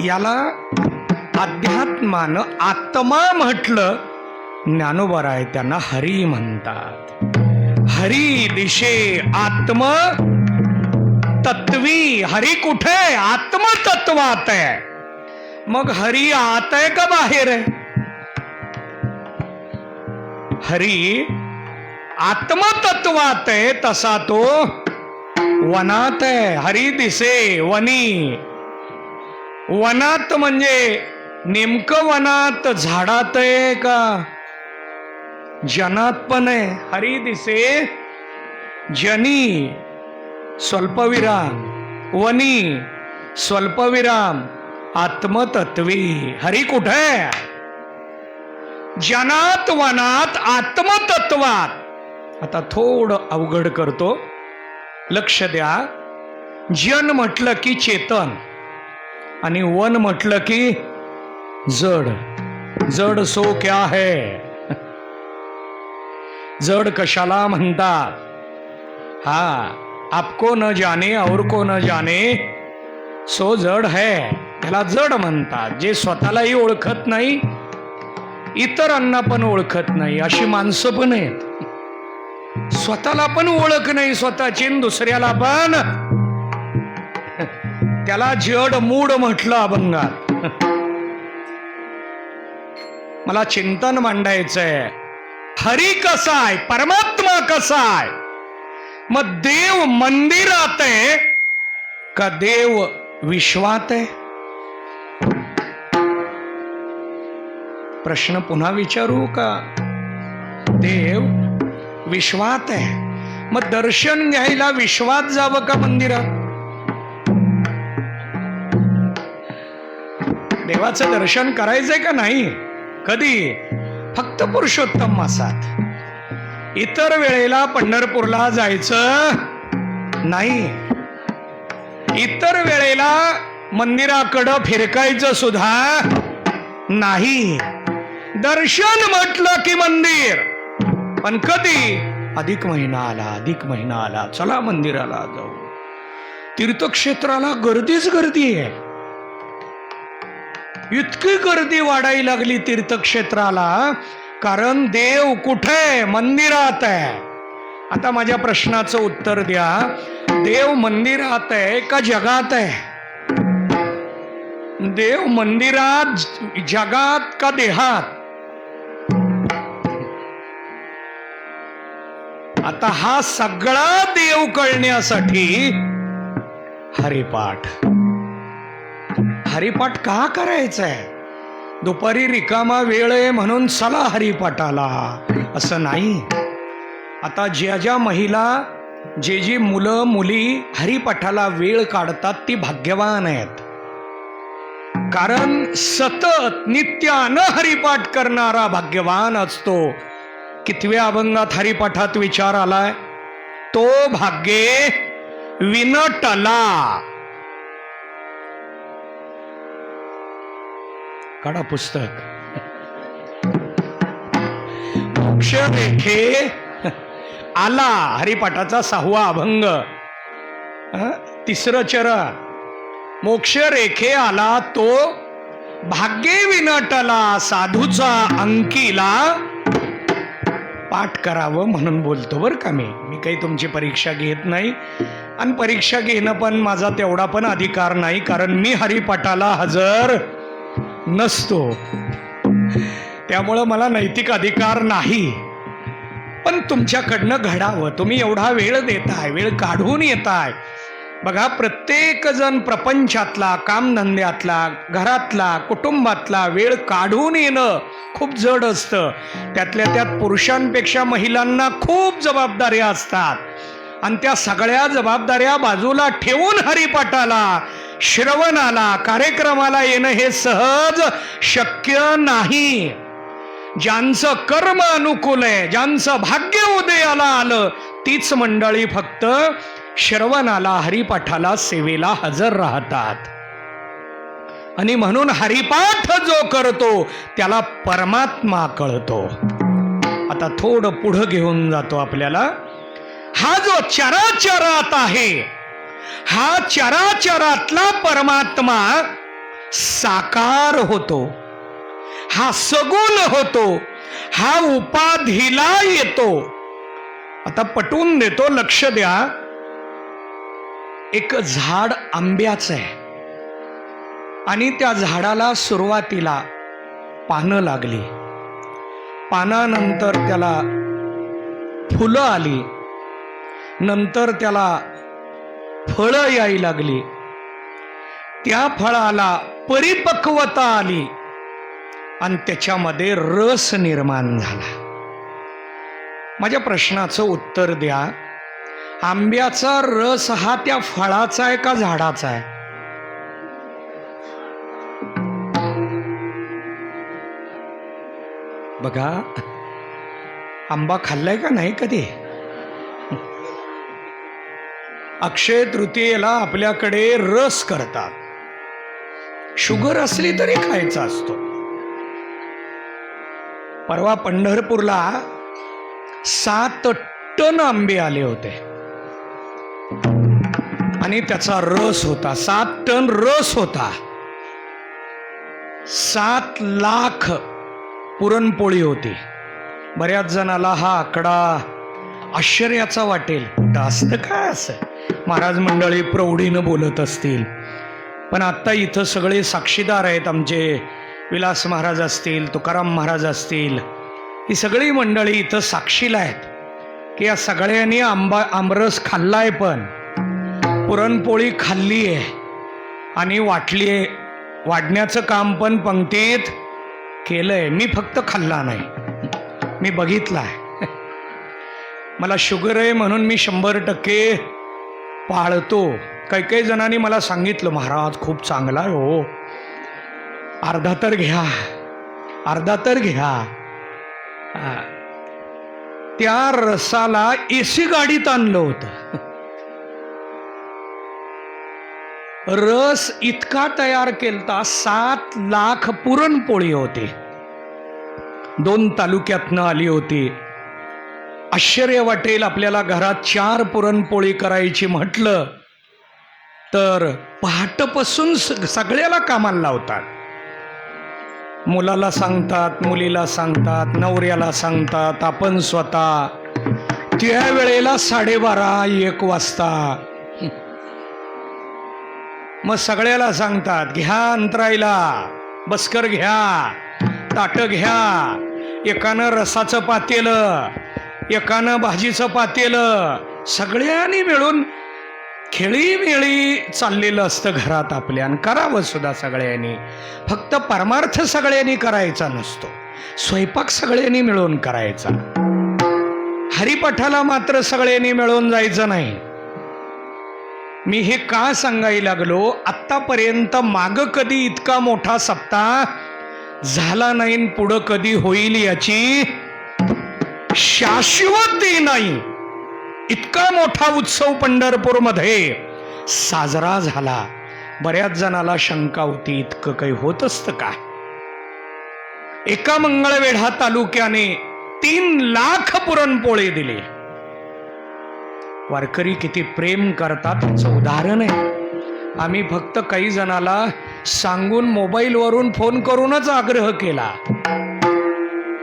Speaker 1: याला अध्यात्मानं आत्मा म्हटलं. ज्ञानोबराय त्यांना हरी म्हणतात. हरी दिशे आत्म तत्वी. हरी कुठे? आत्मतत्वात आहे. मग हरी आत आहे का बाहेर आहे? हरी आत्मतत्वात आहे, तसा तो वनात आहे. हरी दिसे वनी. वनात म्हणजे नेमकं वनात झाडात आहे का जनात पण आहे? हरी दिसे जनी स्वल्पविराम, वनी स्वल्पविराम, आत्मतत्वी. हरी कुठे आहे? जनात, वनात, आत्मतत्वात. आता थोडं अवघड करतो, लक्ष द्या. जन म्हटलं की चेतन आणि वन म्हटलं की जड. जड सो क्या है? जड कशाला म्हणतात? आपको न जाने और को न जाने सो जड है, त्याला जड म्हणतात. जे स्वतःलाही ओळखत नाही, इतरांना पण ओळखत नाही, अशी माणसं पण आहेत. स्वतःला पण ओळख नाही स्वतःची, दुसऱ्याला पण. त्याला जड मूड म्हटलं अभंगात. मला चिंतन मांडायचंय. हरी कसा आहे? परमात्मा कसा आहे? मग देव मंदिरात आहे का देव विश्वात आहे? प्रश्न पुन्हा विचारू का? देव विश्वात आहे, मग दर्शन घ्यायला विश्वात जावं का मंदिरात? देवाचं दर्शन करायचंय का नाही? कधी? फक्त पुरुषोत्तम मासात. इतर वेळेला पंढरपूरला जायचं नाही. इतर वेळेला मंदिराकडं फिरकायचं सुद्धा नाही. दर्शन म्हटलं की मंदिर. पण कधी? अधिक महिना आला, अधिक महिना आला, चला मंदिराला जाऊ. तीर्थक्षेत्राला गर्दीच गर्दी आहे. इतकी गर्दी वाढायला लागली तीर्थक्षेत्राला, कारण देव कुठे? मंदिरात आहे. आता माझ्या प्रश्नाचं उत्तर द्या, देव मंदिरात आहे का जगात आहे? देव मंदिरात, जगात का देहात? आता हा सगळा देव कळण्यासाठी हरिपाठ. हरिपाठ का करायचा आहे? दुपारी रिकामा वेळ आहे म्हणून चला हरिपाठाला, असं नाही. आता ज्या ज्या महिला, जी मुलं मुली हरिपाठाला वेळ काढतात ती भाग्यवान आहेत. कारण सतत नित्यानं हरिपाठ करणारा भाग्यवान असतो. कितव्या अभंगात हरिपाठात विचार आलाय? तो भाग्ये विनटला. काढा पुस्तक. मोक्षरेखे आला, हरिपाठाचा 6वा अभंग, 3रं चरण. मोक्षरेखे आला तो भाग्ये विनटला, साधूचा अंकीला पाठ करावं म्हणून बोलतो बरं का. मी काही तुमची परीक्षा घेत नाही, आणि परीक्षा घेणं पण माझा तेवढा पण अधिकार नाही, कारण मी हरिपाठाला हजर नसतो. त्यामुळं मला नैतिक अधिकार नाही. पण तुमच्याकडनं घडावं. तुम्ही एवढा वेळ देताय, वेळ काढून येताय. बघा, प्रत्येक जण प्रपंचातला, कामधंद्यातला, घरातला, कुटुंबातला वेळ काढून येणं खूप जड असतं. त्यातल्या त्यात पुरुषांपेक्षा महिलांना खूप जबाबदाऱ्या असतात, आणि त्या सगळ्या जबाबदाऱ्या बाजूला ठेवून हरिपाठाला, श्रवणाला, कार्यक्रमाला येणं हे सहज शक्य नाही. ज्यांचं कर्म अनुकूल आहे, ज्यांचं भाग्य उदयाला आलं, तीच मंडळी फक्त श्रवणाला, हरिपाठाला, सेवेला हजर राहतात. आणि म्हणून हरिपाठ जो करतो त्याला परमात्मा कळतो. आता थोडं पुढं घेऊन जातो आपल्याला. हा जो चराचरात आहे, हा चराचरातला परमात्मा साकार होतो, हा सगुण होतो, हा उपाधीला येतो. आता पटवून देतो, लक्ष द्या. एक झाड आंब्याचं आहे, आणि त्या झाडाला सुरुवातीला पानं लागली, पानानंतर त्याला फुलं आली, नंतर त्याला फळं यायला लागली, त्या फळाला परिपक्वता आली, आणि त्याच्यामध्ये रस निर्माण झाला. माझ्या प्रश्नाचं उत्तर द्या, आंब्याचा रस हा त्या फळाचा आहे का झाडाचा आहे? बघा, आंबा खाल्लाय का नाही कधी? अक्षय तृतीयेला आपल्याकडे रस करतात. शुगर असली तरी खायचा असतो. परवा पंढरपूरला 7 टन आंबे आले होते, आणि त्याचा रस होता. 7 टन रस होता. 7 लाख पुरणपोळी होती. बऱ्याच जणाला हा आकडा आश्चर्याचा वाटेल. कुठं असतं काय असं? महाराज मंडळी प्रौढीनं बोलत असतील, पण आत्ता इथं सगळे साक्षीदार आहेत. आमचे विलास महाराज असतील, तुकाराम महाराज असतील, ही सगळी मंडळी इथं साक्षीला आहेत की या सगळ्यांनी आमरस खाल्लाय, पण पुरणपोळी खाल्ली आहे आणि वाटली आहे. वाढण्याचं काम पण पंक्तीत केलंय. मी फक्त खाल्ला नाही, मी बघितलाय. मला शुगर आहे म्हणून मी 100% पाळतो. काही काही जणांनी मला सांगितलं, महाराज खूप चांगला आहे हो, अर्धा तर घ्या, अर्धा तर घ्या. त्या रसाला एसी गाडीत आणलं होतं. रस इतका तयार केलता, 7 लाख पुरणपोळी होती, 2 तालुक्यातनं आली होती. आश्चर्य वाटेल आपल्याला, घरात 4 पुरणपोळी करायची म्हटलं तर पहाटपासून सगळ्याला कामाला लावतात. मुलाला सांगतात, मुलीला सांगतात, नवऱ्याला सांगतात, आपण स्वतः त्या वेळेला 12:30-1 वाजता मग सगळ्याला सांगतात, घ्या अंतरायला, बसकर घ्या, ताटं घ्या, एकानं रसाचं पातेलं, एकानं भाजीचं पातेलं, सगळ्यांनी मिळून खेळीमेळी चाललेलं असतं घरात आपल्या. आणि करावं सुद्धा सगळ्यांनी. फक्त परमार्थ सगळ्यांनी करायचा नसतो, स्वयंपाक सगळ्यांनी मिळून करायचा. हरिपाठाला मात्र सगळ्यांनी मिळून जायचं नाही. मी हे का सांगायला लागलो, आत्तापर्यंत माग कधी इतका मोठा सप्ताह झाला नाही, पुढं कधी होईल याची शाश्वती नाही. इतका मोठा उत्सव पंढरपूरमध्ये साजरा झाला. बऱ्याच जणाला शंका होती, इतकं काही होत असतं का? एका मंगळवेढा तालुक्याने 3 लाख पुरणपोळी दिली. वारकरी किती प्रेम करतात याचं उदाहरण आहे. आम्ही फक्त काही जणाला सांगून मोबाईलवरून फोन करूनच आग्रह केला.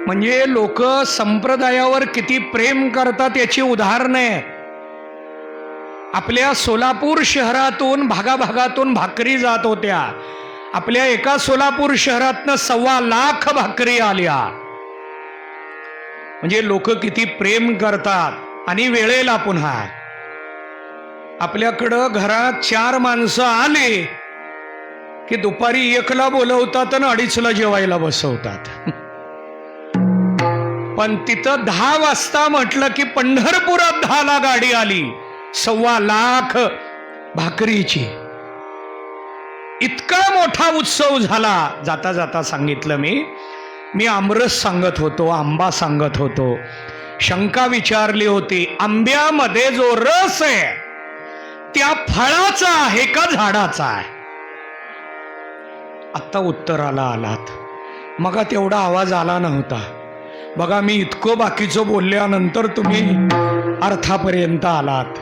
Speaker 1: म्हणजे लोक संप्रदायावर किती प्रेम करतात याची उदाहरणं आहेत. आपल्या सोलापूर शहरातून भागाभागातून भाकरी जात होत्या. आपल्या एका सोलापूर शहरातनं 1.25 लाख भाकरी आल्या. म्हणजे लोक किती प्रेम करतात. आणि वेळेला पुन्हा आपल्याकडं घरात 4 माणसं आले की दुपारी 1ला बोलवतात आणि 2:30ला जेवायला बसवतात. पण तिथं 10 वाजता म्हटलं की पंढरपुरात 10ला गाडी आली 1.25 लाख भाकरीची. इतका मोठा उत्सव झाला. जाता जाता सांगितलं मी आमरस सांगत होतो, आंबा सांगत होतो. शंका विचारली होती, आंब्यामध्ये जो रस आहे त्या फळाचा आहे का झाडाचा आहे? आता उत्तराला आलात. मग तेवढा आवाज आला नव्हता. बघा, मी इतकं बाकीचं बोलल्यानंतर तुम्ही अर्थापर्यंत आलात.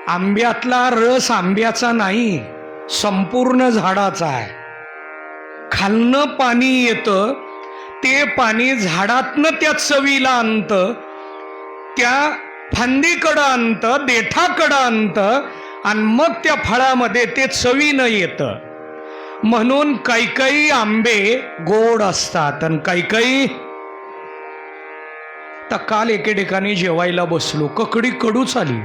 Speaker 1: आंब्यातला रस आंब्याचा नाही, संपूर्ण झाडाचा आहे. खालनं पाणी येतं, ते पाणी झाडातनं त्या चवीला आणतं, त्या फांदीकडं आणतं, देठाकडं आणतं, आणि मग त्या फळामध्ये ते चवीनं येतं. म्हणून काही काही आंबे गोड असतात आणि काही काही. तर काल एके ठिकाणी जेवायला बसलो, ककडी कडूच आली.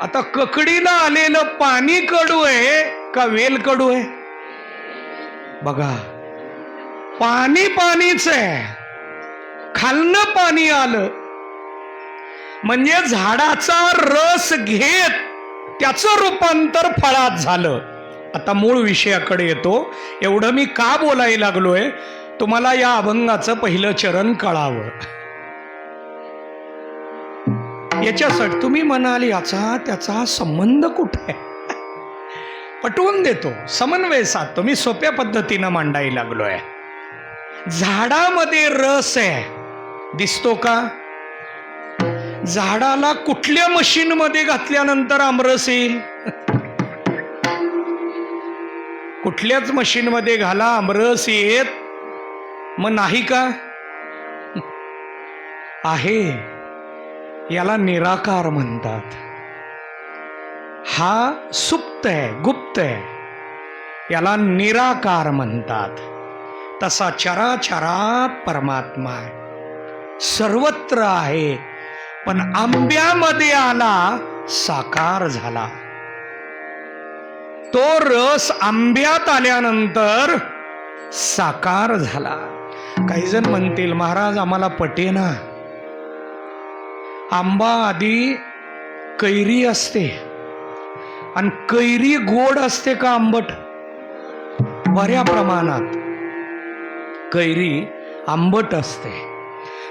Speaker 1: आता ककडीला आलेलं पाणी कडू आहे का वेल कडू आहे? बघा, पाणी पाणीच आहे, खालनं पाणी आलं म्हणजे झाडाचा रस घेत त्याचं रूपांतर फळात झालं. आता मूळ विषयाकडे येतो. एवढं मी का बोलायला लागलोय, तुम्हाला या अभंगाचं पहिलं चरण कळावं याच्यासाठी. तुम्ही म्हणाल याचा त्याचा संबंध कुठे आहे? पटवून देतो, समन्वय साधतो. मी सोप्या पद्धतीनं मांडायला लागलोय. झाडामध्ये रस आहे, दिसतो का? झाडाला कुठल्या मशीन मध्ये घातल्यानंतर आमरस येईल? कुठल्याच मशीन मध्ये घाला, आमरस येत मग नाही का? आहे, याला निराकार म्हणतात. हा सुप्त आहे, गुप्त आहे, याला निराकार म्हणतात. तसा चराचरात परमात्मा आहे, सर्वत्र आहे. पण आंब्यामध्ये आला, साकार झाला. तो रस आंब्यात आल्यानंतर साकार झाला. काही जण म्हणतील, महाराज आम्हाला पटेना. आंबा आधी कैरी असते आणि कैरी गोड असते का आंबट? बऱ्या प्रमाणात कैरी आंबट असते,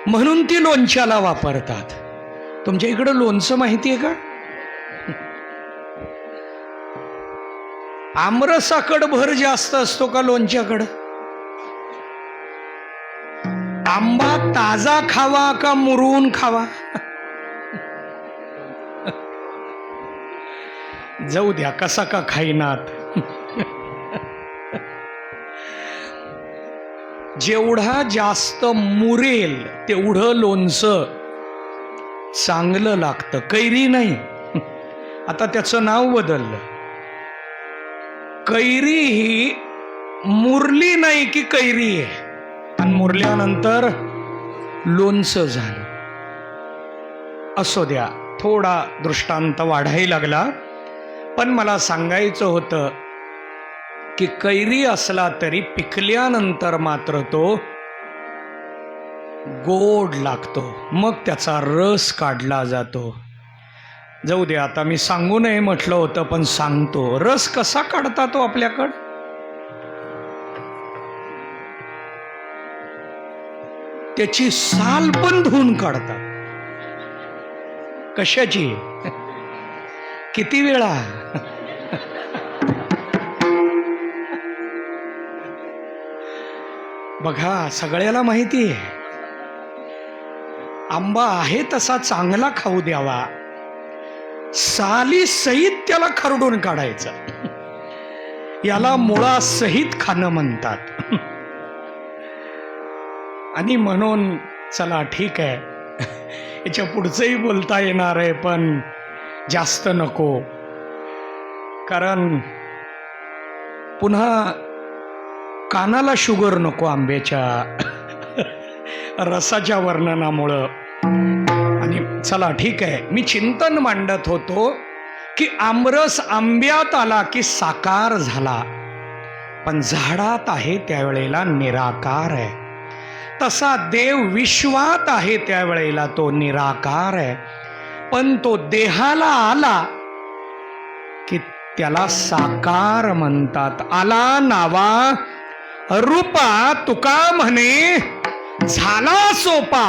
Speaker 1: म्हणून ती लोणच्याला वापरतात. तुमच्या इकडं लोणचं माहितीये का? आमरसाकडं भर जास्त असतो का लोणच्याकडं? आंबा ताजा खावा का मुरवून खावा? जाऊ द्या कसा का खाईनात. जेवढा जास्त मुरेल तेवढं लोणचं चांगलं लागतं, कैरी नाही. आता त्याचं नाव बदललं. कैरी ही मुरली नाही की कैरी आहे, आणि मुरल्यानंतर लोणचं झालं. असो द्या, थोडा दृष्टांत वाढायला लागला, पण मला सांगायचं होतं की कैरी असला तरी पिकल्यानंतर मात्र तो गोड लागतो, मग त्याचा रस काढला जातो. जाऊ दे, आता मी सांगू नये म्हटलं होतं पण सांगतो. रस कसा काढता तो आपल्याकडं? त्याची साल पण धुवून काढतात. कशाची? किती वेळा? बघा, सगळ्याला माहिती आहे आंबा आहे तसा चांगला खाऊ द्यावा, साली सहित त्याला खरडून काढायचं. याला मुळा सहित खाणं म्हणतात. आणि म्हणून चला ठीक आहे, याच्या पुढचंही बोलता येणार आहे पण जास्त नको, कारण पुन्हा कानाला शुगर नको आंब्याच्या रसाच्या वर्णनामुळं. आणि चला ठीक आहे, मी चिंतन मांडत होतो की आमरस आंब्यात आला की साकार झाला, पण झाडात आहे त्यावेळेला निराकार आहे. तसा देव विश्वात आहे त्यावेळेला तो निराकार आहे, पण तो देहाला आला की त्याला साकार म्हणतात. आला नावा रूपा तुका म्हणे झाला सोपा,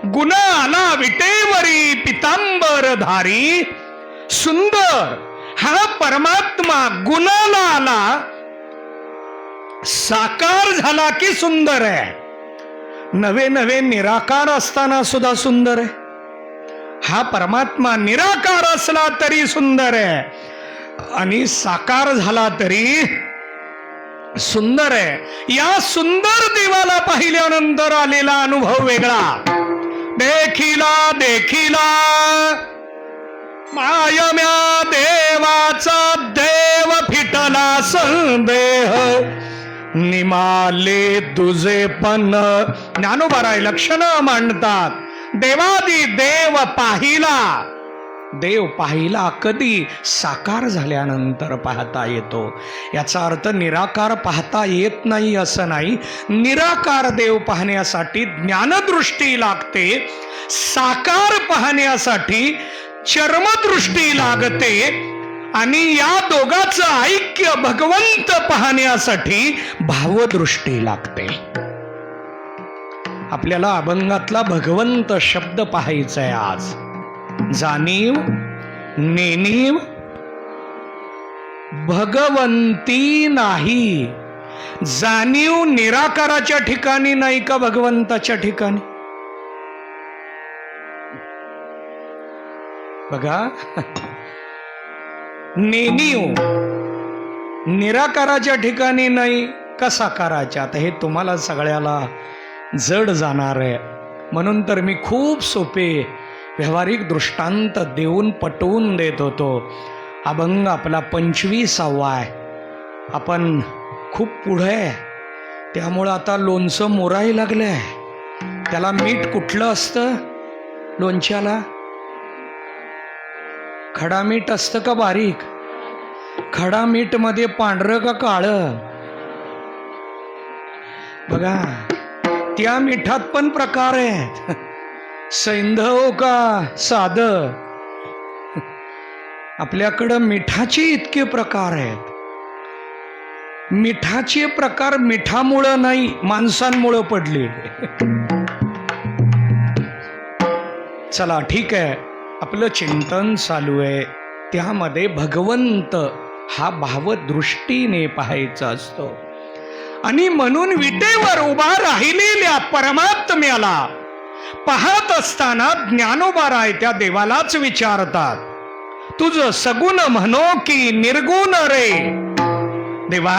Speaker 1: गुण आला विटेवरी पितांबर धारी. सुंदर हा परमात्मा गुणाला आला, साकार झाला की सुंदर आहे. नवे नवे निराकार असताना सुद्धा सुंदर आहे. हा परमात्मा निराकार असला तरी सुंदर आहे, आणि साकार झाला तरी सुंदर आहे. या सुंदर देवाला पाहिल्यानंतर आलेला अनुभव वेगळा. देखिला देखिला मायम्या देवाचा देव फिटला संदेह, निमाले तुझे पण. ज्ञानोबाराय लक्षणं मांडतात. देवादी देव पाहिला. देव पाहिला कधी? साकार झाल्यानंतर पाहता येतो. याचा अर्थ निराकार पाहता येत नाही असं नाही. निराकार देव पाहण्यासाठी ज्ञानदृष्टी लागते, साकार पाहण्यासाठी चर्मदृष्टी लागते, आणि या दोघांचं ऐक्य भगवंत पाहण्यासाठी भावदृष्टी लागते. आपल्याला अभंगातला भगवंत शब्द पाहायचा आहे आज. जाणीव नेणीव भगवंती नाही. जाणीव निराकाराच्या ठिकाणी नाही का भगवंताच्या ठिकाणी? बघा, नेणीव निराकाराच्या ठिकाणी नाही का साकाराच्या? आता हे तुम्हाला सगळ्याला जड जाणार आहे, म्हणून तर मी खूप सोपे व्यावहारिक दृष्टांत देऊन पटवून देत होतो. अभंग आपला 25वा आहे. आपण खूप पुढे आहे, त्यामुळं आता लोणचं मोरायला लागलंय. त्याला मीठ कुठलं असतं लोणच्याला? खडा मीठ असतं का बारीक? खडा मीठ मध्ये पांढरं का काळं? बघा, त्या मिठात पण प्रकार आहेत. सैंधव का साधं? आपल्याकडं मिठाचे इतके प्रकार आहेत. मिठाचे प्रकार मिठामुळं नाही, माणसांमुळं पडले. चला ठीक आहे, आपलं चिंतन चालू आहे. त्यामध्ये भगवंत हा भावदृष्टीने पाहायचा असतो. आणि म्हणून विटेवर उभा राहिलेल्या परमात्म्याला पाहत असताना ज्ञानोबाराय त्या देवालाच विचारतात, तुझ सगुण म्हणो की निर्गुण रे. देवा,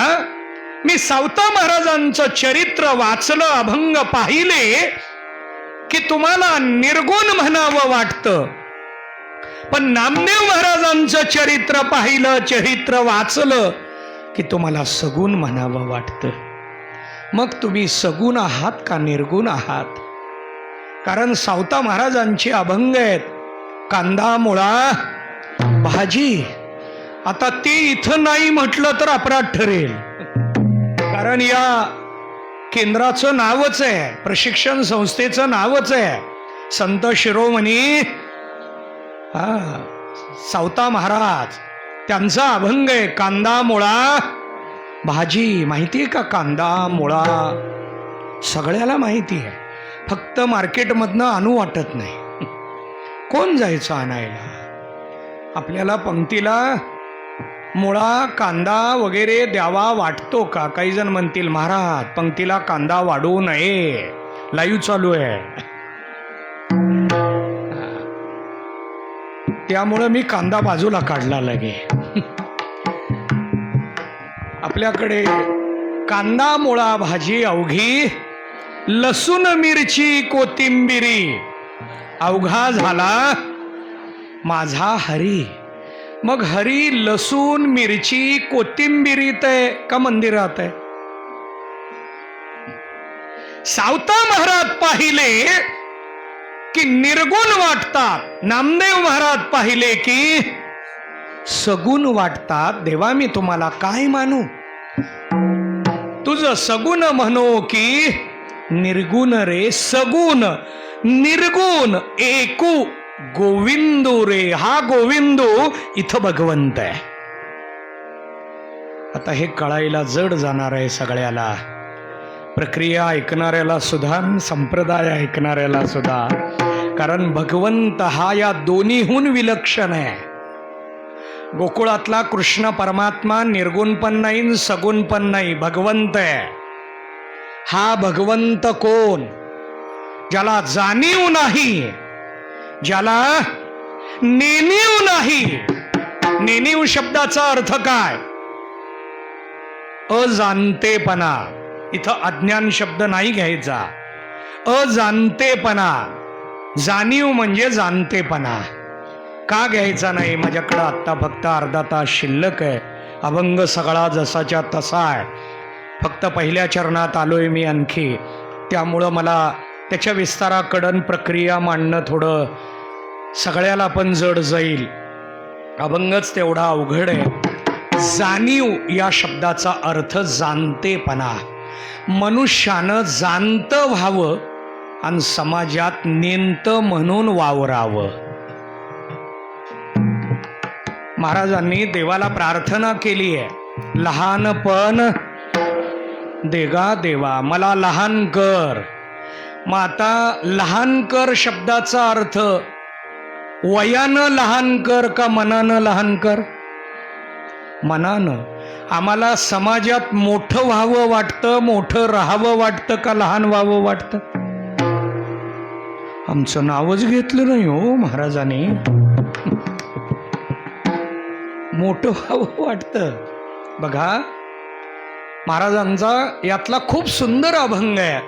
Speaker 1: मी सावता महाराजांचं चरित्र वाचलं, अभंग पाहिले की तुम्हाला निर्गुण म्हणावं वाटतं, पण नामदेव महाराजांचं चरित्र पाहिलं, चरित्र वाचलं की तुम्हाला सगुण म्हणावं वाटतं. मग तुम्ही सगुण आहात का निर्गुण आहात? कारण सावता महाराजांची अभंग आहेत, कांदा मुळा भाजी. आता ते इथं नाही म्हटलं तर अपराध ठरेल, कारण या केंद्राचं नावच आहे, प्रशिक्षण संस्थेचं नावच आहे संत शिरोमणी सावता महाराज. त्यांचा अभंग आहे कांदा मुळा भाजी. माहितीये का कांदा मुळा? सगळ्याला माहिती आहे, फक्त मार्केटमधनं आणू वाटत नाही. कोण जायचं आणायला? आपल्याला पंक्तीला मुळा कांदा वगैरे द्यावा वाटतो का? काही जण म्हणतील महाराज पंक्तीला कांदा वाढवू नये, लाईव्ह चालू आहे. त्यामुळं मी कांदा बाजूला काढला लगे. आपल्याकडे कांदा मुळा भाजी अवघी, लसूण मिरची कोथिंबिरी अवघा झाला माझा हरी. मग हरी लसूण मिरची कोथिंबिरीत आहे का मंदिरात आहे? सावता महाराज पाहिले की निर्गुण वाटतात, नामदेव महाराज पाहिले की सगुण वाटतात. देवा, मी तुम्हाला काय मानू? तुझं सगुण म्हणो की निर्गुण रे. सगुण निर्गुण एकू गोविंदो रे. हा गोविंदो इथं भगवंत आहे. आता हे कळायला जड जाणार आहे सगळ्याला, प्रक्रिया ऐकणाऱ्याला सुद्धा, संप्रदाय ऐकणाऱ्याला सुद्धा. कारण भगवंत हा या दोन्हीहून विलक्षण आहे. गोकुळातला कृष्ण परमात्मा निर्गुण पण नाही, सगुण पण नाही, भगवंत आहे. हा भगवंत कोण? ज्याला जाणीव नाही, ज्याला नेणीव नाही. नेणीव शब्दाचा अर्थ काय? अजाणतेपणा. इथं अज्ञान शब्द नाही घ्यायचा, अजाणतेपणा. जाणीव म्हणजे जाणतेपणा. का घ्यायचा नाही? माझ्याकडं आत्ता फक्त अर्धा तास शिल्लक आहे, अभंग सगळा जसाच्या तसा आहे, फक्त पहिल्या चरणात आलोय मी आणखी, त्यामुळं मला त्याच्या विस्ताराकडून प्रक्रिया मांडणं थोडं सगळ्याला पण जड जाईल. अभंगच तेवढा अवघड आहे. जाणीव या शब्दाचा अर्थ जाणतेपणा. मनुष्यानं जाणतं व्हावं आणि समाजात नेंतं म्हणून वावरावं. महाराजांनी देवाला प्रार्थना केली आहे, लहानपण देगा देवा, मला लहान कर. मग आता लहान कर शब्दाचा अर्थ वयानं लहान कर का मनानं लहान कर? मनानं. आम्हाला समाजात मोठं व्हावं वाटतं, मोठं राहावं वाटतं का लहान व्हावं वाटतं? आमचं नावच घेतलं नाही हो महाराजांनी. मोठं व्हावं वाटतं. बघा, महाराजांचा यातला खूप सुंदर अभंग आहे.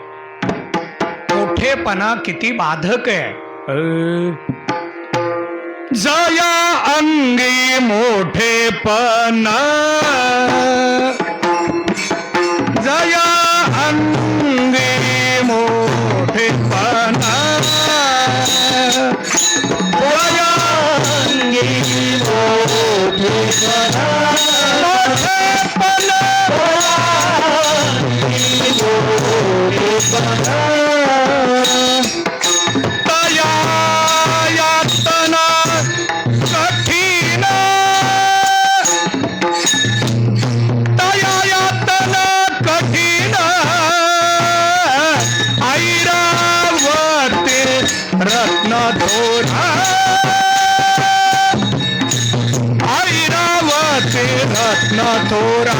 Speaker 1: मोठेपणा किती बाधक आहे. जया अंगी मोठेपणा, जया अंगी मोठेपणा, जया अंगी मोठेपणा, मोठेपणा, मोठेपणा. थोरा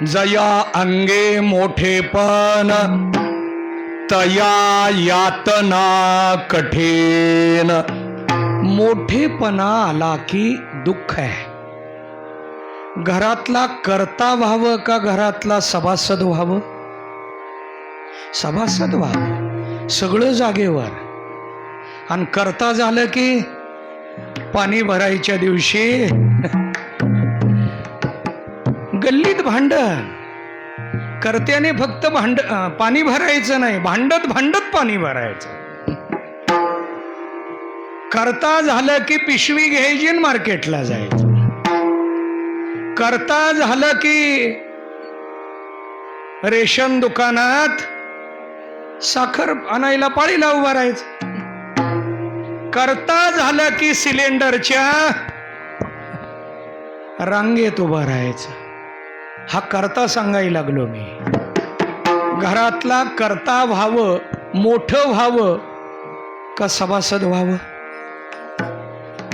Speaker 1: जया अंगे मोठेपण तया यातना कठीण. मोठेपणा आला की दुःख आहे. घरातला कर्ता व्हावं का घरातला सभासद व्हावं? सभासद व्हावं, सगळं जागेवर. आणि कर्ता झालं की पाणी भरायच्या दिवशी गल्लीत भांडण. कर्त्याने फक्त पाणी भरायचं नाही, भांडत भांडत पाणी भरायचं. कर्ता झालं की पिशवी घ्यायची आणि मार्केटला जायचं. कर्ता झालं की रेशन दुकानात साखर आणायला पाळीला उभा राहायचं. कर्ता झालं की सिलेंडरच्या रांगेत उभं राहायचं. हा कर्ता सांगायला लागलो मी. घरातला कर्ता व्हावं, मोठं व्हावं का सभासद व्हावं?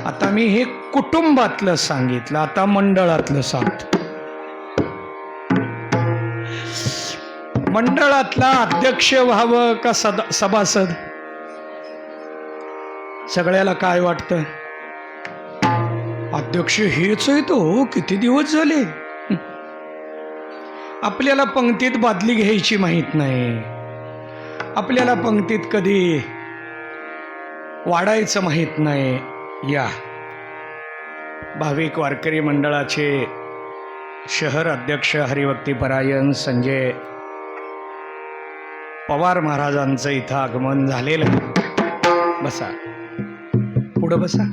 Speaker 1: आता मी हे कुटुंबातलं सांगितलं, आता मंडळातलं सांगतो. मंडळातला अध्यक्ष व्हावं का सभासद? सगळ्याला काय वाटतं? अध्यक्ष हेच आहे तो, किती दिवस झाले. आपल्याला पंक्तीत बादली घ्यायची माहित नाही, आपल्याला पंक्तीत कधी वाढायचं माहित नाही. या भाविक वारकरी मंडळाचे शहर अध्यक्ष हरिभक्तीपरायण संजय पवार महाराजांचं इथं आगमन झालेलं आहे. बसा, पुढं बसा.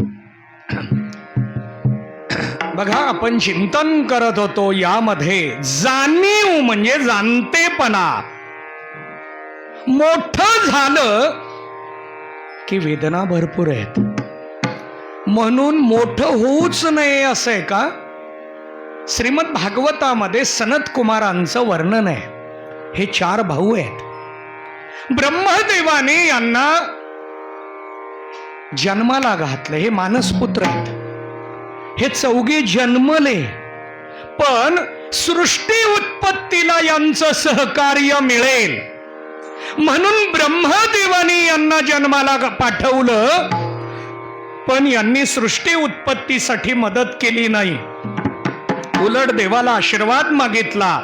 Speaker 1: बघा, आपण चिंतन करत होतो यामध्ये जाणीव म्हणजे जाणतेपणा. मोठं झालं की वेदना भरपूर आहेत, म्हणून मोठं होऊच नये असं आहे का? श्रीमद भागवतामध्ये सनत कुमारांचं वर्णन आहे. हे 4 भाऊ आहेत. ब्रह्मदेवाने यांना जन्माला घातलं. हे मानसपुत्र आहेत. हे 4 जन्मले, पण सृष्टी उत्पत्तीला यांचं सहकार्य मिळेल म्हणून ब्रह्मदेवाने यांना जन्माला पाठवलं, पण यांनी सृष्टी उत्पत्तीसाठी मदत केली नाही. उलट देवाला आशीर्वाद मागितला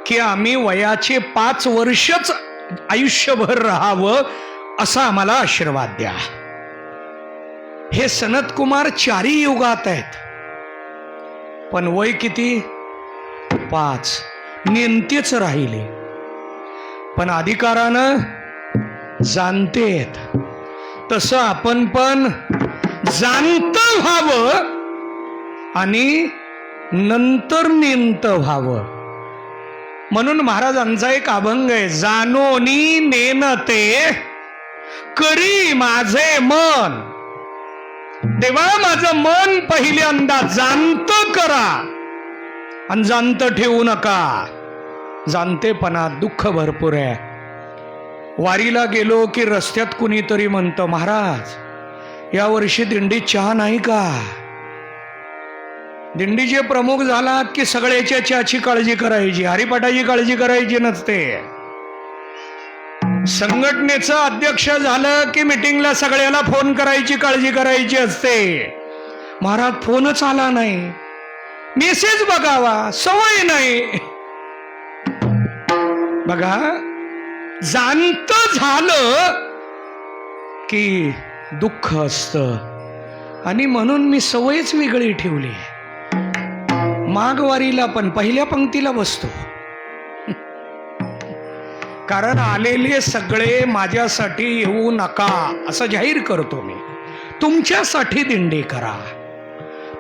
Speaker 1: की आम्ही वयाचे 5 वर्षच आयुष्यभर राहावं असा आम्हाला आशीर्वाद द्या. हे सनत कुमार 4 युगात आहेत, पण वय किती? 5. नेमतेच राहिले, पण अधिकारानं जाणतेत. तसं आपण पण जाणत व्हावं आणि नंतर नेमत व्हावं. म्हणून महाराजांचा एक अभंग आहे, जाणोनी नेनते करी माझे मन. देवा, माझं मन पहिल्यांदा जाणत करा आणि जाणत ठेवू नका. जाणतेपणा दुःख भरपूर आहे. वारीला गेलो की रस्त्यात कुणीतरी म्हणतं, महाराज या वर्षी दिंडीत चहा नाही का? दिंडीचे प्रमुख झालात की सगळ्याच्या चहाची काळजी करायची, हरिपाठाची काळजी करायची नसते. संघटनेचं अध्यक्ष झालं की मीटिंगला सगळ्याला फोन करायची काळजी करायची असते. महाराज फोनच आला नाही, मेसेज बघावा सवय नाही. बघा, जाणत झालं की दुःख असतं. आणि म्हणून मी सवयच वेगळी ठेवली. माघवारीला पण पहिल्या पंक्तीला बसतो, कारण आलेले सगळे माझ्यासाठी येऊ नका असं जाहीर करतो मी. तुमच्यासाठी दिंडी करा,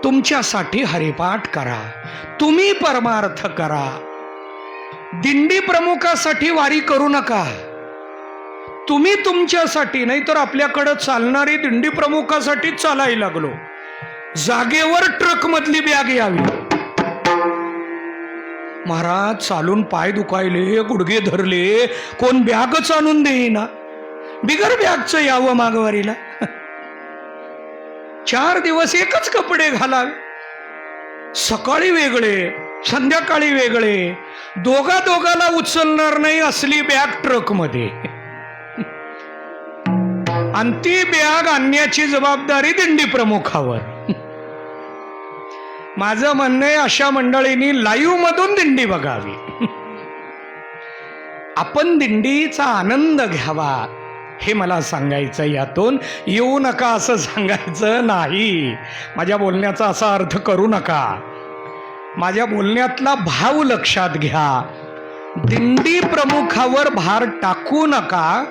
Speaker 1: तुमच्यासाठी हरिपाठ करा, तुम्ही परमार्थ करा. दिंडी प्रमुखासाठी वारी करू नका. तुम्ही तुमच्यासाठी नाही तर आपल्याकडं चालणारी दिंडी प्रमुखासाठी चालायला लागलो. जागेवर ट्रक मधली बॅग यावी. महाराज चालून पाय दुखायले, गुडघे धरले, कोण बॅगच आणून देईना. बिगर बॅगचं यावं मागवारीला. 4 दिवस एकच कपडे घालावे, सकाळी वेगळे संध्याकाळी वेगळे, दोघाला उचलणार नाही असली बॅग ट्रकमध्ये, आणि ती बॅग आणण्याची जबाबदारी दिंडी प्रमुखावर. माझं म्हणणं आहे अशा मंडळींनी लाईव्ह मधून दिंडी बघावी. आपण दिंडीचा आनंद घ्यावा हे मला सांगायचं. यातून येऊ नका असं सांगायचं नाही. माझ्या बोलण्याचा असा अर्थ करू नका. माझ्या बोलण्यातला भाव लक्षात घ्या. दिंडी प्रमुखावर भार टाकू नका,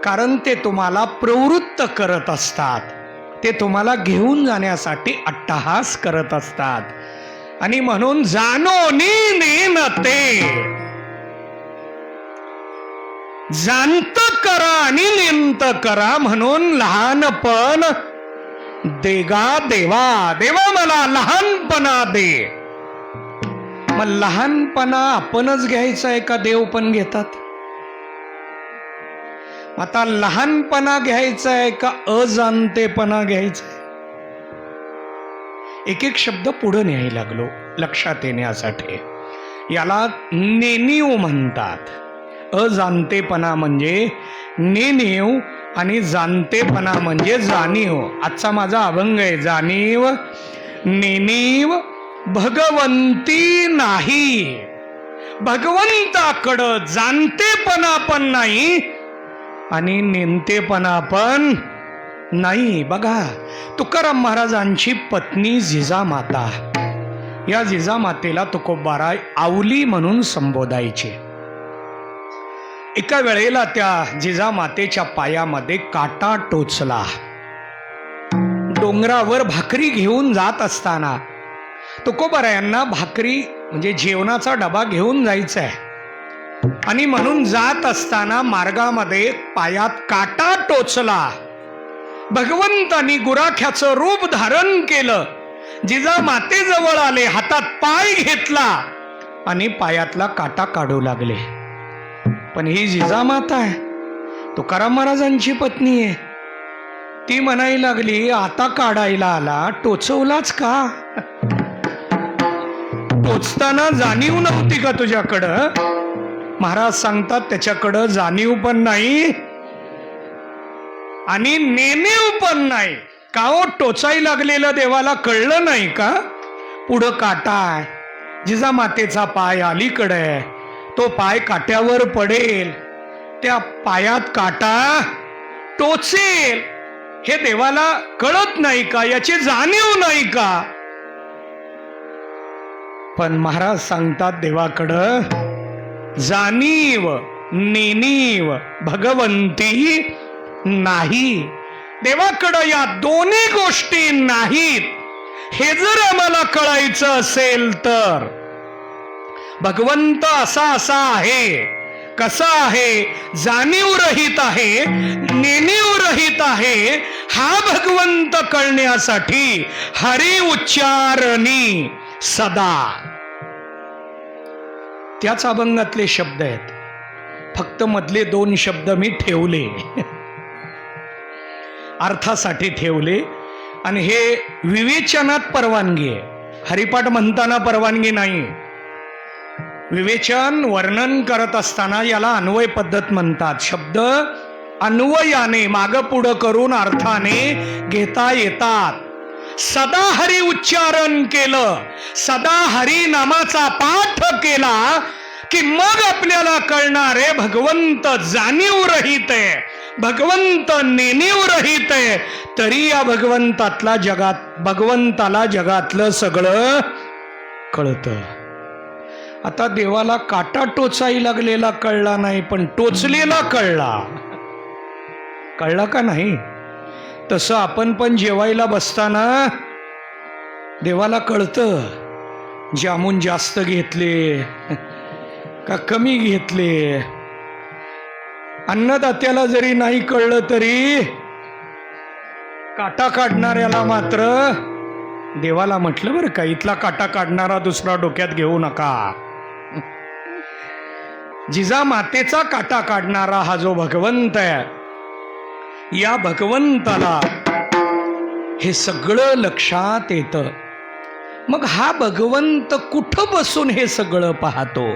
Speaker 1: कारण ते तुम्हाला प्रवृत्त करत असतात. ते तुम्हाला घेऊन जाण्यासाठी अट्टहास करत असतात. आणि म्हणून जाणोनी नेन ते, जाणत करा आणि नेंत करा, म्हणून लहानपण देगा देवा, देवा मला लहानपणा दे. मग लहानपणा आपणच घ्यायचा आहे का देव पण घेतात? आता लहानपणा घ्यायचा आहे का अजाणतेपणा घ्यायचा आहे? एक एक शब्द पुढे न्यायला लागलो लक्षात येण्यासाठी. याला नेणीव म्हणतात. अजाणतेपणा म्हणजे नेणीव आणि जाणतेपणा म्हणजे जाणीव. आजचा माझा अभंग आहे. जाणीव नेणीव भगवंती नाही, भगवंताकडं जाणतेपणा पण नाही आणि नेमतेपणा पण नाही. बघा, तुकाराम महाराजांची पत्नी जिजामाता, या जिजामातेला तुकोबाराय आवली म्हणून संबोधायचे. एका वेळेला त्या जिजामातेच्या पायामध्ये काटा टोचला. डोंगरावर भाकरी घेऊन जात असताना तुकोबारायांना भाकरी म्हणजे जेवणाचा डबा घेऊन जायचा आहे, आणि म्हणून जात असताना मार्गामध्ये पायात काटा टोचला. भगवंतानी गुराख्याचं रूप धारण केलं. जिजामातेजवळ आले, हातात पाय घेतला आणि पायातला काटा काढू लागले. पण ही जिजामाता आहे, तुकाराम महाराजांची पत्नी आहे. ती म्हणायला लागली, आता काढायला आला, टोचवलाच का? टोचताना जाणीव नव्हती का तुझ्याकडं? महाराज सांगतात त्याच्याकडं जाणीव पण नाही आणि नेणीव पण नाही. का हो? टोचाई लागलेलं देवाला कळलं नाही का? पुढं काटा आहे, जिजामातेचा पाय अलीकडे, तो पाय काट्यावर पडेल, त्या पायात काटा टोचेल, हे देवाला कळत नाही का? याची जाणीव नाही का? पण महाराज सांगतात देवाकडं जाणीव नेणीव भगवंती नाही. देवाकडं या दोन्ही गोष्टी नाहीत. हे जर आम्हाला कळायचं असेल तर भगवंत असा आहे, कसा आहे? जाणीव रहित आहे, नेणीव रहित आहे. हा भगवंत कळण्यासाठी हरी उच्चारणी सदा, त्याच अभंगातले शब्द आहेत. फक्त मधले 2 शब्द मी ठेवले, अर्थासाठी ठेवले. आणि हे विवेचनात परवानगी आहे, हरिपाठ म्हणताना परवानगी नाही. विवेचन वर्णन करत असताना याला अन्वय पद्धत म्हणतात. शब्द अन्वयाने माग पुढं करून अर्थाने घेता येतात. सदा हरी उच्चारण केलं, सदा हरी नामाचा पाठ केला की मग आपल्याला कळणार आहे भगवंत जाणीव रहित आहे, भगवंत नेणीव रहित आहे. तरी या भगवंताला जगातलं सगळं कळतं. आता देवाला काटा टोचाई लागलेला कळला नाही, पण टोचलेला कळला. कळला का नाही? तसं आपण पण जेवायला बसताना देवाला कळतं जामून जास्त घेतले का कमी घेतले. अन्नदात्याला जरी नाही कळलं तरी काटा काढणाऱ्याला मात्र देवाला म्हटलं बरं का, इथला काटा काढणारा दुसरा डोक्यात घेऊ नका. जिजामातेचा काटा काढणारा हा जो भगवंत आहे, या भगवंताला हे सगळं लक्षात येतं. मग हा भगवंत कुठं बसून हे सगळं पाहतो?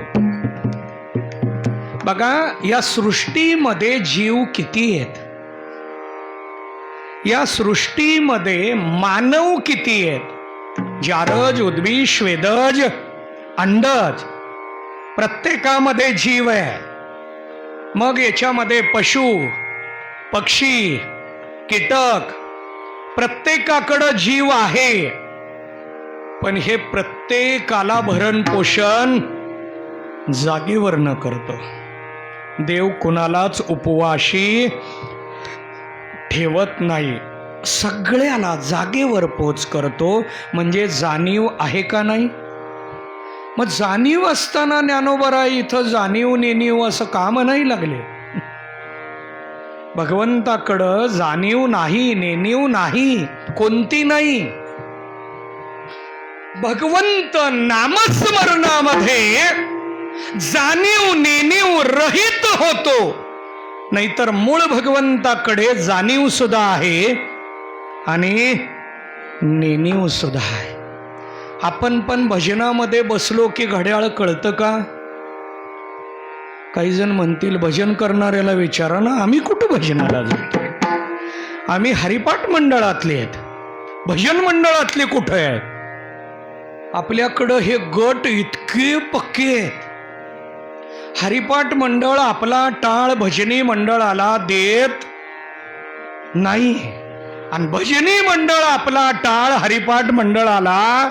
Speaker 1: बघा, या सृष्टीमध्ये जीव किती आहेत, या सृष्टीमध्ये मानव किती आहेत? जारज, उद्भिज, श्वेदज, अंडज, प्रत्येकामध्ये जीव आहे. मग याच्यामध्ये पशु, पक्षी, कीटक, प्रत्येकाकडं जीव आहे. पण हे प्रत्येकाला भरण पोषण जागेवर न करतो. देव कुणालाच उपवाशी ठेवत नाही, सगळ्याला जागेवर पोच करतो. म्हणजे जाणीव आहे का नाही? मग जाणीव असताना ज्ञानोबरा इथं जाणीव नेणीव असं काम नाही लागले. भगवंताकडं जाणीव नाही, नेणीव नाही, कोणती नाही. भगवंत नामस्मरणामध्ये जाणीव नेणीव रहित होतो. नाहीतर मूळ भगवंताकडे जाणीव सुद्धा आहे आणि नेणीव सुद्धा आहे. आपण पण भजनामध्ये बसलो की घड्याळ कळतं का? काही जण म्हणतील भजन करणाऱ्याला विचारा ना, आम्ही कुठं भजनाला जातो? आम्ही हरिपाठ मंडळातले आहेत, भजन मंडळातले कुठं आहेत? आपल्याकडं हे गट इतके पक्के आहेत. हरिपाठ मंडळ आपला टाळ भजनी मंडळाला देत नाही, आणि भजनी मंडळ आपला टाळ हरिपाठ मंडळाला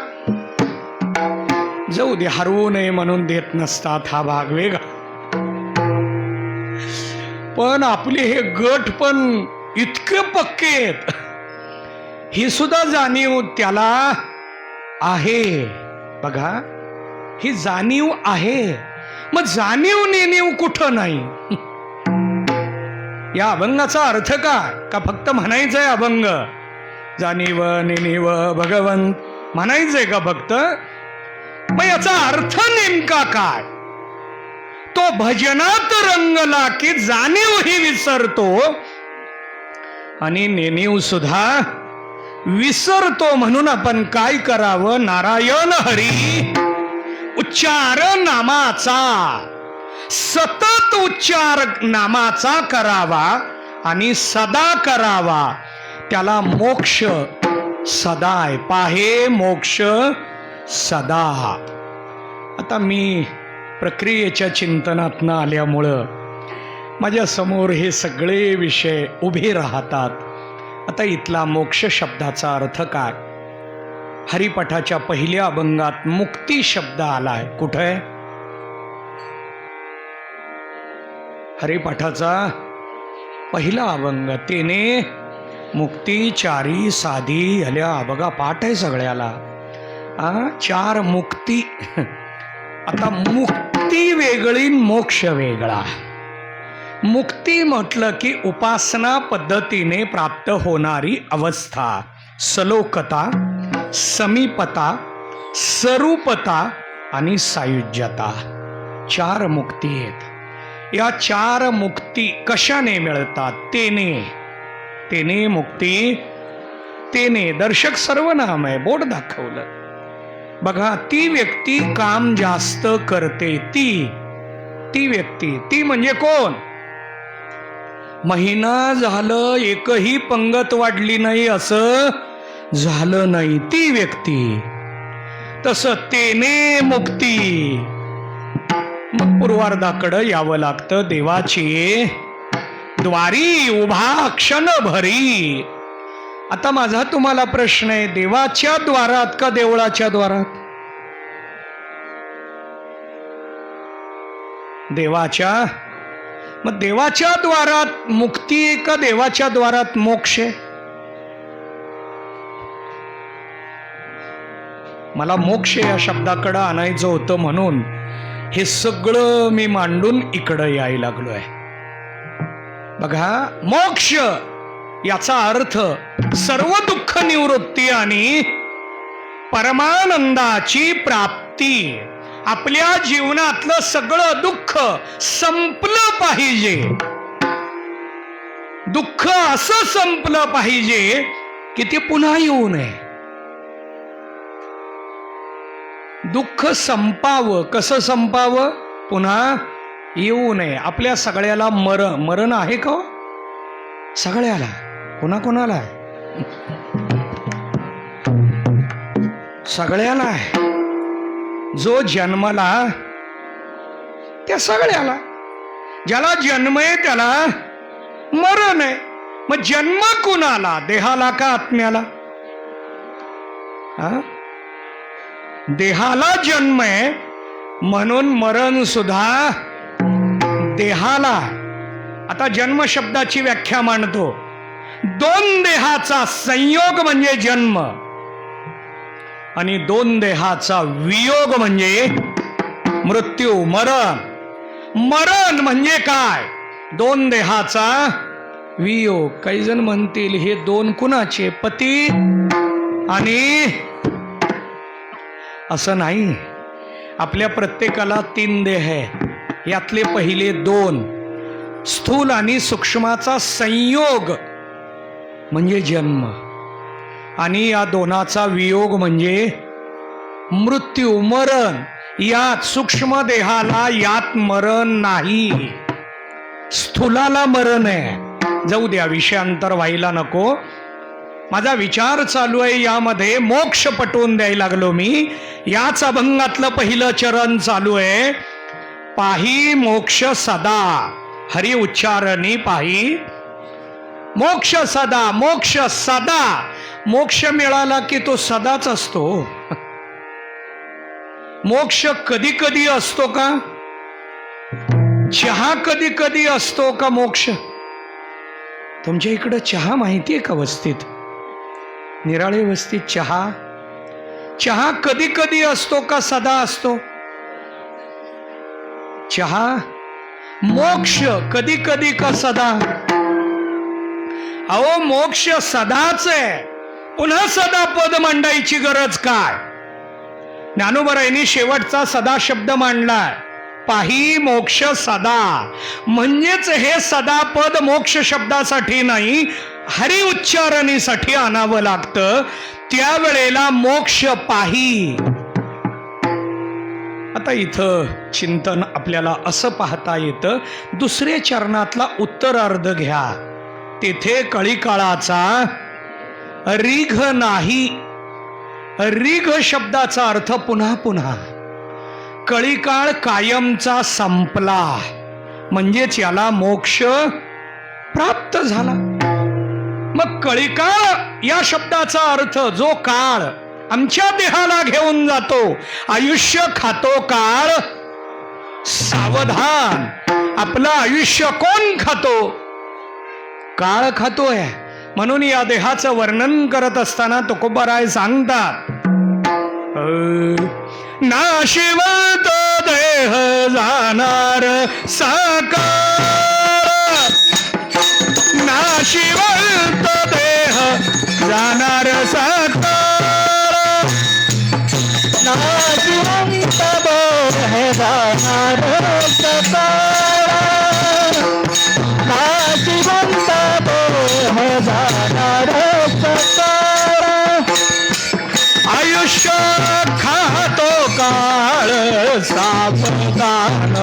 Speaker 1: जाऊ दे हरवू नये म्हणून देत नसतात. हा भाग वेगळा. पण आपले हे गट पण इतके पक्के आहेत, ही सुद्धा जाणीव त्याला आहे. बघा, ही जाणीव आहे. मग जाणीव नेणीव कुठं नाही? या अभंगाचा अर्थ का फक्त म्हणायचंय अभंग? जाणीव नेणीव भगवंत म्हणायचंय का फक्त? मग याचा अर्थ नेमका काय? तो भजनात रंगला की जाणीव ही विसरतो आणि नेणीव सुद्धा विसरतो. म्हणून आपण काय करावं? नारायण हरी उच्चार नामाचा, सतत उच्चार नामाचा करावा आणि सदा करावा. त्याला मोक्ष सदा आहे. पाहे मोक्ष सदा. आता मी प्रक्रियेच्या चिंतनातनं आल्यामुळं माझ्या समोर हे सगळे विषय उभे राहतात. आता इथला मोक्ष शब्दाचा अर्थ काय? हरिपाठाच्या पहिल्या अभंगात मुक्ती शब्द आलाय. कुठं आहे? हरिपाठाचा पहिला अभंग. तेने मुक्ती चारी साधी हल्या. बघा, पाठ आहे सगळ्याला. चार मुक्ती. आता मुक्ती वेगळी, मोक्ष वेगळा. मुक्ती म्हटलं की उपासना पद्धतीने प्राप्त होणारी अवस्था, सलोकता, समीपता, स्वरूपता आणि सायुज्यता. चार मुक्ती आहेत. या चार मुक्ती कशाने मिळतात? तेने मुक्ती. तेने दर्शक सर्वनाम आहे, बोट दाखवलं. बघा, ती व्यक्ती काम जास्त करते. ती व्यक्ती. ती म्हणजे कोण? महिना झालं एकही पंगत वाढली नाही असं झालं नाही, ती व्यक्ती. तसं तेने मुक्ती. मग पूर्वार्धाकडं यावं लागतं. देवाची द्वारी उभा क्षण भरी. आता माझा तुम्हाला प्रश्न आहे, देवाच्या द्वारात का देवळाच्या द्वारात? देवाच्या. मग देवाच्या द्वारात मुक्ती आहे का देवाच्या द्वारात मोक्ष आहे? मला मोक्ष या शब्दाकडं आणायचं होतं म्हणून हे सगळं मी मांडून इकडं यायला लागलोय. बघा, मोक्ष याचा अर्थ सर्व दुःख निवृत्ती आणि परमानंदाची प्राप्ती. आपल्या जीवनातलं सगळं दुःख संपलं पाहिजे. दुःख असं संपलं पाहिजे की ते पुन्हा येऊ नये. दुःख संपावं. कसं संपावं? पुन्हा येऊ नये. आपल्या सगळ्याला मरण आहे का? सगळ्याला. कोणाकोणाला आहे? सगळ्याला आहे. जो जन्मला त्या सगळ्याला. ज्याला जन्म आहे त्याला मरण आहे. मग जन्म कुणाला? देहाला का आत्म्याला? देहाला जन्म आहे म्हणून मरण सुद्धा देहाला. आता जन्म शब्दाची व्याख्या मांडतो. दोन देहाचा संयोग म्हणजे जन्म आणि दोन देहाचा वियोग म्हणजे मृत्यू. मरण म्हणजे काय? दोन देहाचा वियोग. काही जण म्हणतील हे दोन कुणाचे? पती आणि असं नाही. आपल्या प्रत्येकाला 3 देह आहे. यातले पहिले 2 स्थूल आणि सूक्ष्माचा संयोग म्हणजे जन्म आणि या दोनाचा वियोग म्हणजे मृत्यू, मरण. यात सूक्ष्म देहाला यात मरण नाही. स्थूलाला मरण आहे. जाऊ द्या, विषयांतर व्हायला नको. माझा विचार चालू आहे यामध्ये. मोक्ष पटवून द्यायला लागलो मी. याच अभंगातलं पहिलं चरण चालू आहे. पाही मोक्ष सदा हरी उच्चारणी पाही मोक्ष सदा. मोक्ष सदा. मोक्ष मिळाला की तो सदाच असतो. मोक्ष कधी कधी असतो का? चहा कधी कधी असतो का मोक्ष? तुमच्या इकडं चहा माहितीये का वस्तीत? निराळे वस्तीत चहा कधी कधी असतो का सदा असतो? चहा. मोक्ष कधी कधी का सदा? अहो मोक्ष सदाच आहे. पुन्हा सदा पद मांडायची गरज काय? ज्ञानोबरायांनी शेवटचा सदा शब्द मांडलाय. पाही मोक्ष सदा. म्हणजेच हे सदा पद मोक्ष शब्दासाठी नाही, हरी उच्चारणीसाठी आणावं लागतं. त्यावेळेला मोक्ष पाही. आता इथं चिंतन आपल्याला असं पाहता येतं. दुसऱ्या चरणातला उत्तरार्ध घ्या. तेथे कळीकाळाचा रीघ नाही. रीघ शब्दाचा अर्थ पुन्हा पुन्हा. कळीकाळ कायमचा संपला म्हणजेच याला मोक्ष प्राप्त झाला. मग कळीकाळ या शब्दाचा अर्थ जो काळ आमच्या देहाला घेऊन जातो. आयुष्य खातो काळ सावधान. आपलं आयुष्य कोण खातो? काळ खातोय. म्हणून या देहाचं वर्णन करत असताना तुकोबाराय सांगतात, नाशिवंत देह जाणार साकार. नाशिवंत देह जाणार साकार.
Speaker 2: नाशिवंत देह जाणार साकार. नाशिवंत देह जाणार साकार.
Speaker 1: आयुष्य खातो काळ सावधान.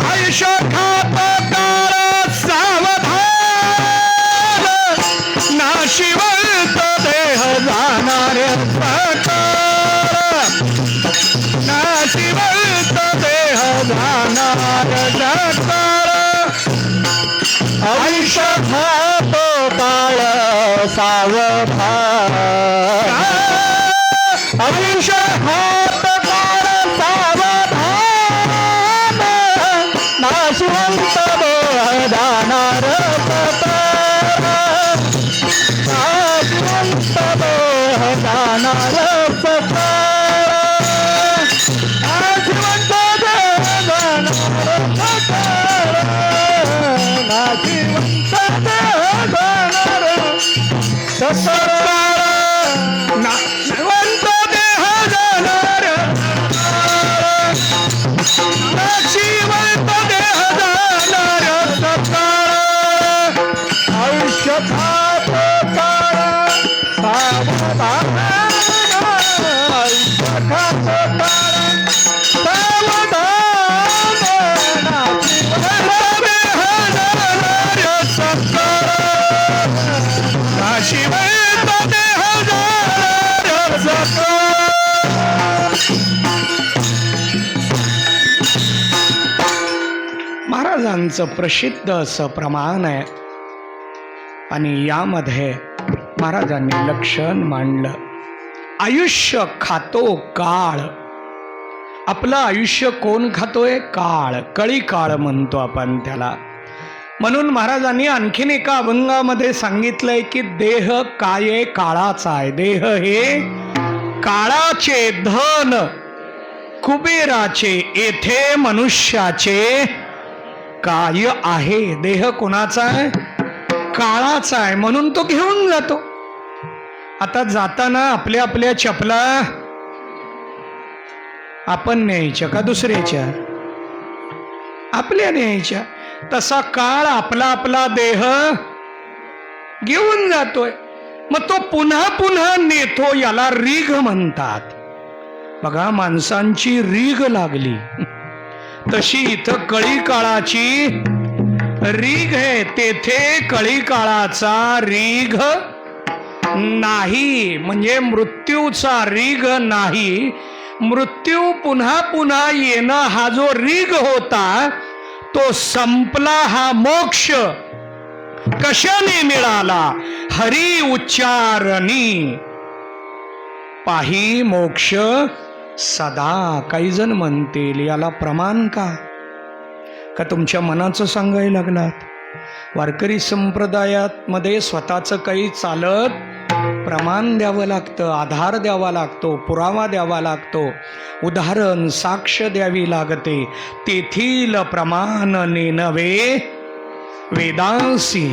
Speaker 1: आयुष्य खातो काळ सावधान. नाशिवंत देह जाणार साकार. नाशिवंत देह जाणार साकार.
Speaker 2: आयुष्य खातो काळ सावधान. आयुष्य खातो काळ सावधान. नाशिवंत देह जाणार साकार. नाशिवंत देह जाणार साकार. नाशिवंत देह जाणार साकार. नाशिवंत देह जाणार साकार.
Speaker 1: नाशिवंत देह जाणार. नाशिवंत देह जाणार साकार.
Speaker 2: आयुष्य खातो काळ सावधान.
Speaker 1: महाराजांचं प्रसिद्ध असं प्रमाण आहे. आणि यामध्ये महाराजांनी लक्षण मांडलं, आयुष्य खातो काळ. आपलं आयुष्य कोण खातोय? काळ. कळी काळ म्हणतो आपण त्याला. म्हणून महाराजांनी आणखीन एका अभंगामध्ये सांगितलंय की देह काय काळाचा आहे. देह हे काळाचे धन कुबेराचे, येथे मनुष्याचे काय आहे. देह कोणाचा आहे? काळाचा आहे. म्हणून तो घेऊन जातो. आता जाताना आपल्या आपल्या चपला आपण न्यायच्या का दुसऱ्याच्या? आपल्या न्यायच्या. तसा काळ आपला आपला देह घेऊन जातोय. मग तो पुन्हा पुन्हा नेतो. याला रीघ म्हणतात. बघा, माणसांची रीघ लागली तशी इथं कळी काळाची रीघ आहे. तेथे कळी काळाचा रीघ नाही. म्हणजे मृत्यूचा रीघ नाही. मृत्यू पुन्हा पुन्हा येणं हा जो रीघ होता तो संपला. हा मोक्ष कशाने मिळाला? हरी उच्चारणी पाही मोक्ष सदा. काही जण म्हणतील याला प्रमाण काय? का तुमच्या मनाचं सांगायला लागलात? वारकरी संप्रदायात मध्ये स्वतःचं काही चालत प्रमाण द्यावं लागतं, आधार द्यावा लागतो, पुरावा द्यावा लागतो, उदाहरण साक्ष द्यावी लागते. तेथील प्रमाण नेनवे वेदांसी.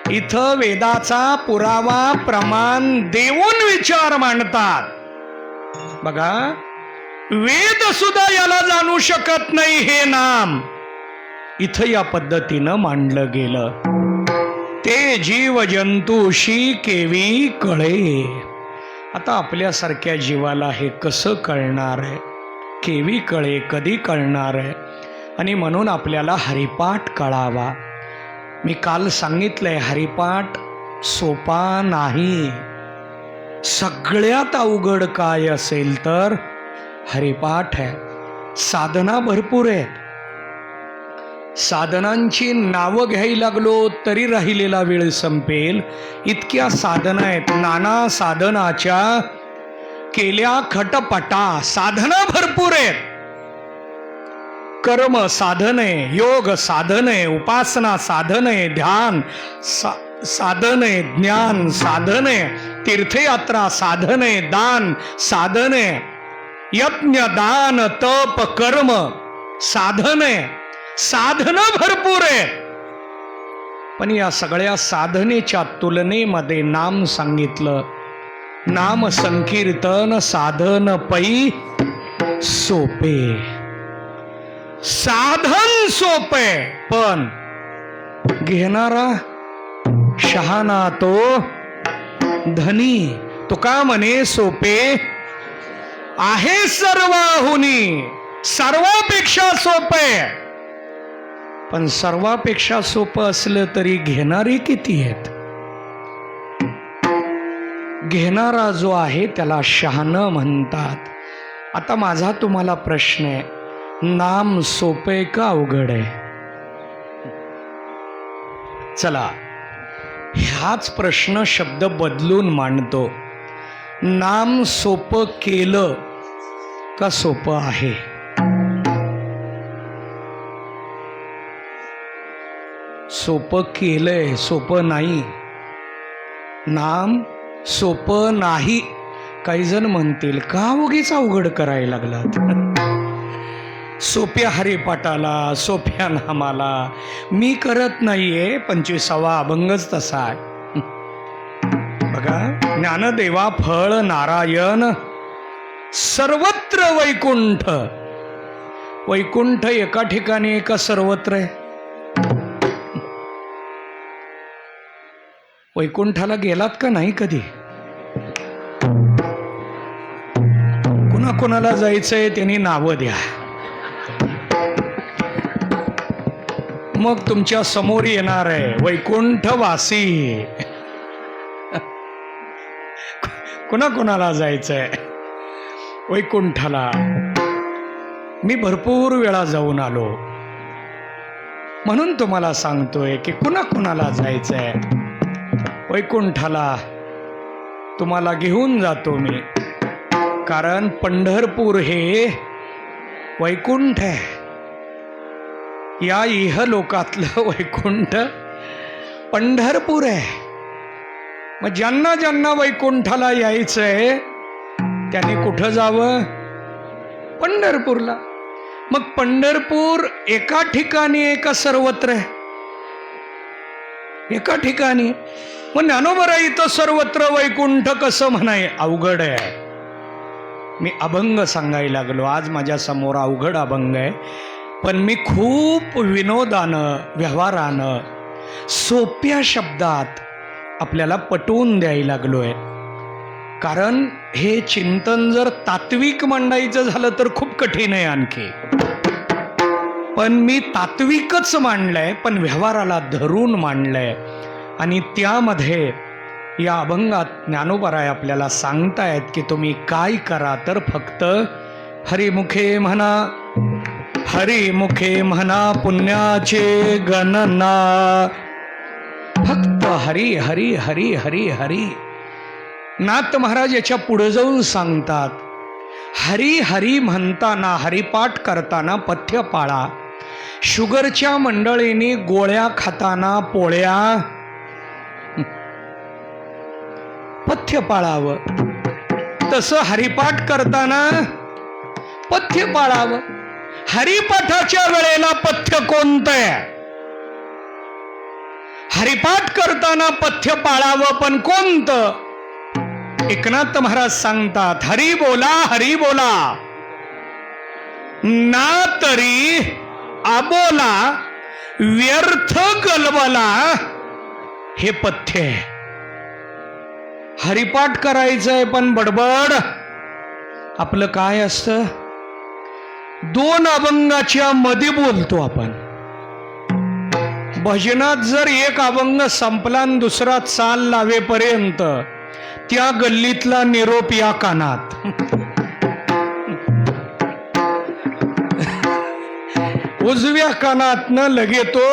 Speaker 1: इथं वेदाचा पुरावा प्रमाण देऊन विचार मांडतात. बघा, वेद सुद्धा याला जाणू शकत नाही हे नाम. इथं या पद्धतीनं मांडलं गेलं. ते जीव जंतूशी केवी कळे. आता आपल्यासारख्या जीवाला हे कसं कळणार आहे? केवी कळे, कधी कळणार आहे? आणि म्हणून आपल्याला हरिपाठ कळावा. मी काल सांगितलंय, हरिपाठ सोपा नाही. सगळ्यात अवघड काय असेल तर हरिपाठ आहे. साधना भरपूर आहेत. साधनांची नावं घ्यायला लागलो तरी राहिलेला वेळ संपेल. इतक्या साधना आहेत. नाना साधनाच्या केल्या खटपटा. साधना भरपूर आहेत. कर्म साधने, योग साधने, उपासना साधने, ध्यान साधने, ज्ञान साधने, तीर्थयात्रा साधने, दान साधने, यज्ञ दान तप कर्म साधने. साधना भरपूर आहे. पण या सगळ्या साधनेच्या तुलनेमध्ये नाम सांगितलं. नाम संकीर्तन साधन पै सोपे. साधन सोपे पण घेणारा शहाणा तो धनी. तुका म्हणे सोपे आहे सर्वाहुनी. सर्वापेक्षा सोपे. पण सर्वापेक्षा सोपं असलं तरी घेणारे किती आहेत? घेणारा जो आहे त्याला शहाणं म्हणतात. आता माझा तुम्हाला प्रश्न आहे, नाम सोपे का अवघड आहे? चला, ह्याच प्रश्न शब्द बदलून मांडतो. नाम सोपं केलं का सोपं आहे? सोपं केलंय, सोपं नाही. नाम सोपं नाही. काही जण म्हणतील का उगीच अवघड करायला लागलात? सोप्या हरिपाठाला, सोप्या नामाला मी करत नाहीये. 25वा अभंगच तसा आहे. बघा, ज्ञानदेवा फळ नारायण सर्वत्र वैकुंठ. वैकुंठ एका ठिकाणी का सर्वत्र आहे? वैकुंठाला गेलात का नाही कधी? कुणाला जायचंय त्यांनी नावं द्या. मग तुमच्या समोर येणार आहे वैकुंठवासी. कुणाला जायचंय वैकुंठाला? मी भरपूर वेळा जाऊन आलो. म्हणून तुम्हाला सांगतोय की कुणाकुणाला जायचंय वैकुंठाला, तुम्हाला घेऊन जातो मी. कारण पंढरपूर हे वैकुंठ आहे. या इहलोकातलं वैकुंठ पंढरपूर आहे. मग ज्यांना ज्यांना वैकुंठाला यायचंय त्यांनी कुठं जावं? पंढरपूरला. मग पंढरपूर एका ठिकाणी आहे का सर्वत्र आहे? एका ठिकाणी. मग ज्ञानोबा इथं सर्वत्र वैकुंठ कसं म्हणाय? अवघड आहे. मी अभंग सांगायला लागलो. आज माझ्या समोर अवघड अभंग आहे, पण मी खूप विनोदानं, व्यवहारानं, सोप्या शब्दात आपल्याला पटवून द्यायला लागलोय. कारण हे चिंतन जर तात्विक मांडायचं झालं तर खूप कठीण आहे आणखी. पण मी तात्विकच मांडलंय, पण व्यवहाराला धरून मांडलंय. आणि त्यामध्ये या अभंगात ज्ञानोबाराय आपल्याला सांगतायत की तुम्ही काय करा, तर फक्त हरिमुखे म्हणा, हरिमुखे म्हणा पुण्याचे गणना. फक्त हरी हरी हरी हरी हरी. नाथ महाराज याच्या पुढे जाऊन सांगतात, हरी हरी म्हणताना, हरिपाठ करताना पथ्य पाळा. शुगरच्या मंडळींनी गोळ्या खाताना पोळ्या पथ्य पाळावं, तसं हरिपाठ करताना पथ्य पाळावं. हरिपाठाच्या वेळेला पथ्य कोणतं आहे? हरिपाठ करताना पथ्य पाळावं, पण कोणतं? एकनाथ महाराज सांगतात, हरी बोला हरी बोला, ना तरी आबोला व्यर्थ गलबला. हे पथ्य आहे. हरिपाठ करायचंय पण बडबड. आपलं काय असतं? दोन अभंगाच्या मध्ये बोलतो आपण. भजनात जर एक अभंग संपला आणि दुसरा चाल लावेपर्यंत त्या गल्लीतला निरोप या कानात. उजव्या कानातनं लगे तो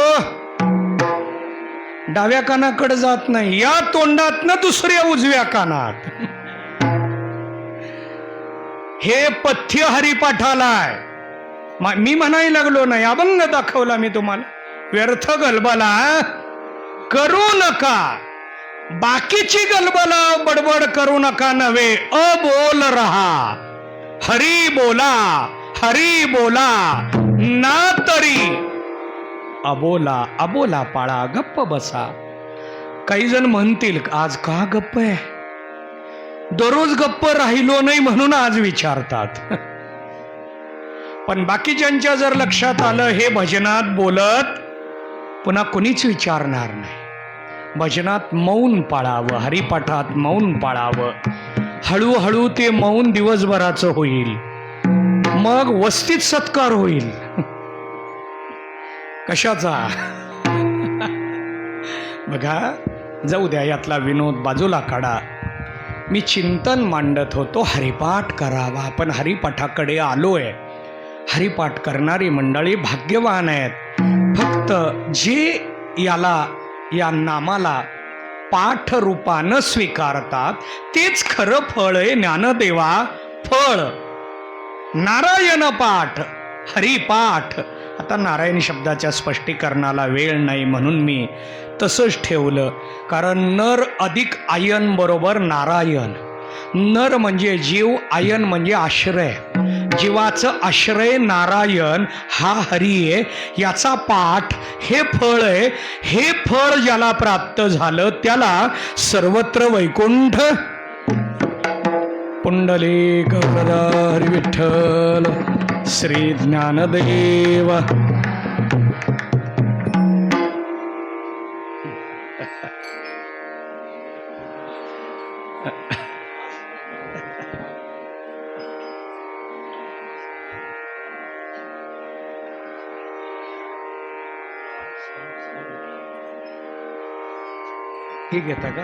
Speaker 1: डाव्या कानाकडे जात नाही, या तोंडातनं दुसऱ्या उजव्या कानात. हे पथ्य हरिपाठाला आहे. मी म्हणायला लागलो नाही, अभंग दाखवला मी तुम्हाला. व्यर्थ गलबला करू नका, बाकीची गलबला बडबड करू नका नव्हे, अबोल रहा. हरी बोला हरी बोला, ना तरी अबोला. अबोला पाळा, गप्प बसा. काही जण म्हणतील आज का गप्प आहे? दररोज गप्प राहिलो नाही म्हणून आज विचारतात. पण बाकीच्यांच्या जर लक्षात आलं हे भजनात बोलत, पुन्हा कुणीच विचारणार नाही. भजनात मौन पाळावं, हरिपाठात मौन पाळावं. हळूहळू ते मौन दिवसभराचं होईल, मग वस्तीत सत्कार होईल. कशाचा? बघा, जाऊ द्या, यातला विनोद बाजूला काढा. मी चिंतन मांडत होतो, हरिपाठ करावा. आपण हरिपाठाकडे आलोय. हरिपाठ करणारी मंडळी भाग्यवान आहेत. फक्त जे या नामाला पाठ रूपानं स्वीकारतात तेच खरं फळ आहे. ज्ञानदेवा फळ नारायण पाठ, हरिपाठ. आता नारायण शब्दाच्या स्पष्टीकरणाला वेळ नाही म्हणून मी तसंच ठेवलं. कारण नर अधिक आयन बरोबर नारायण. नर म्हणजे जीव, आयन म्हणजे आश्रय. जीवाचं आश्रय नारायण हा हरी आहे. याचा पाठ हे फळ आहे. हे फळ ज्याला प्राप्त झालं त्याला सर्वत्र वैकुंठ. पुंडलिक वरदा हरी विठ्ठल श्री ज्ञानदेव. हे घेता का?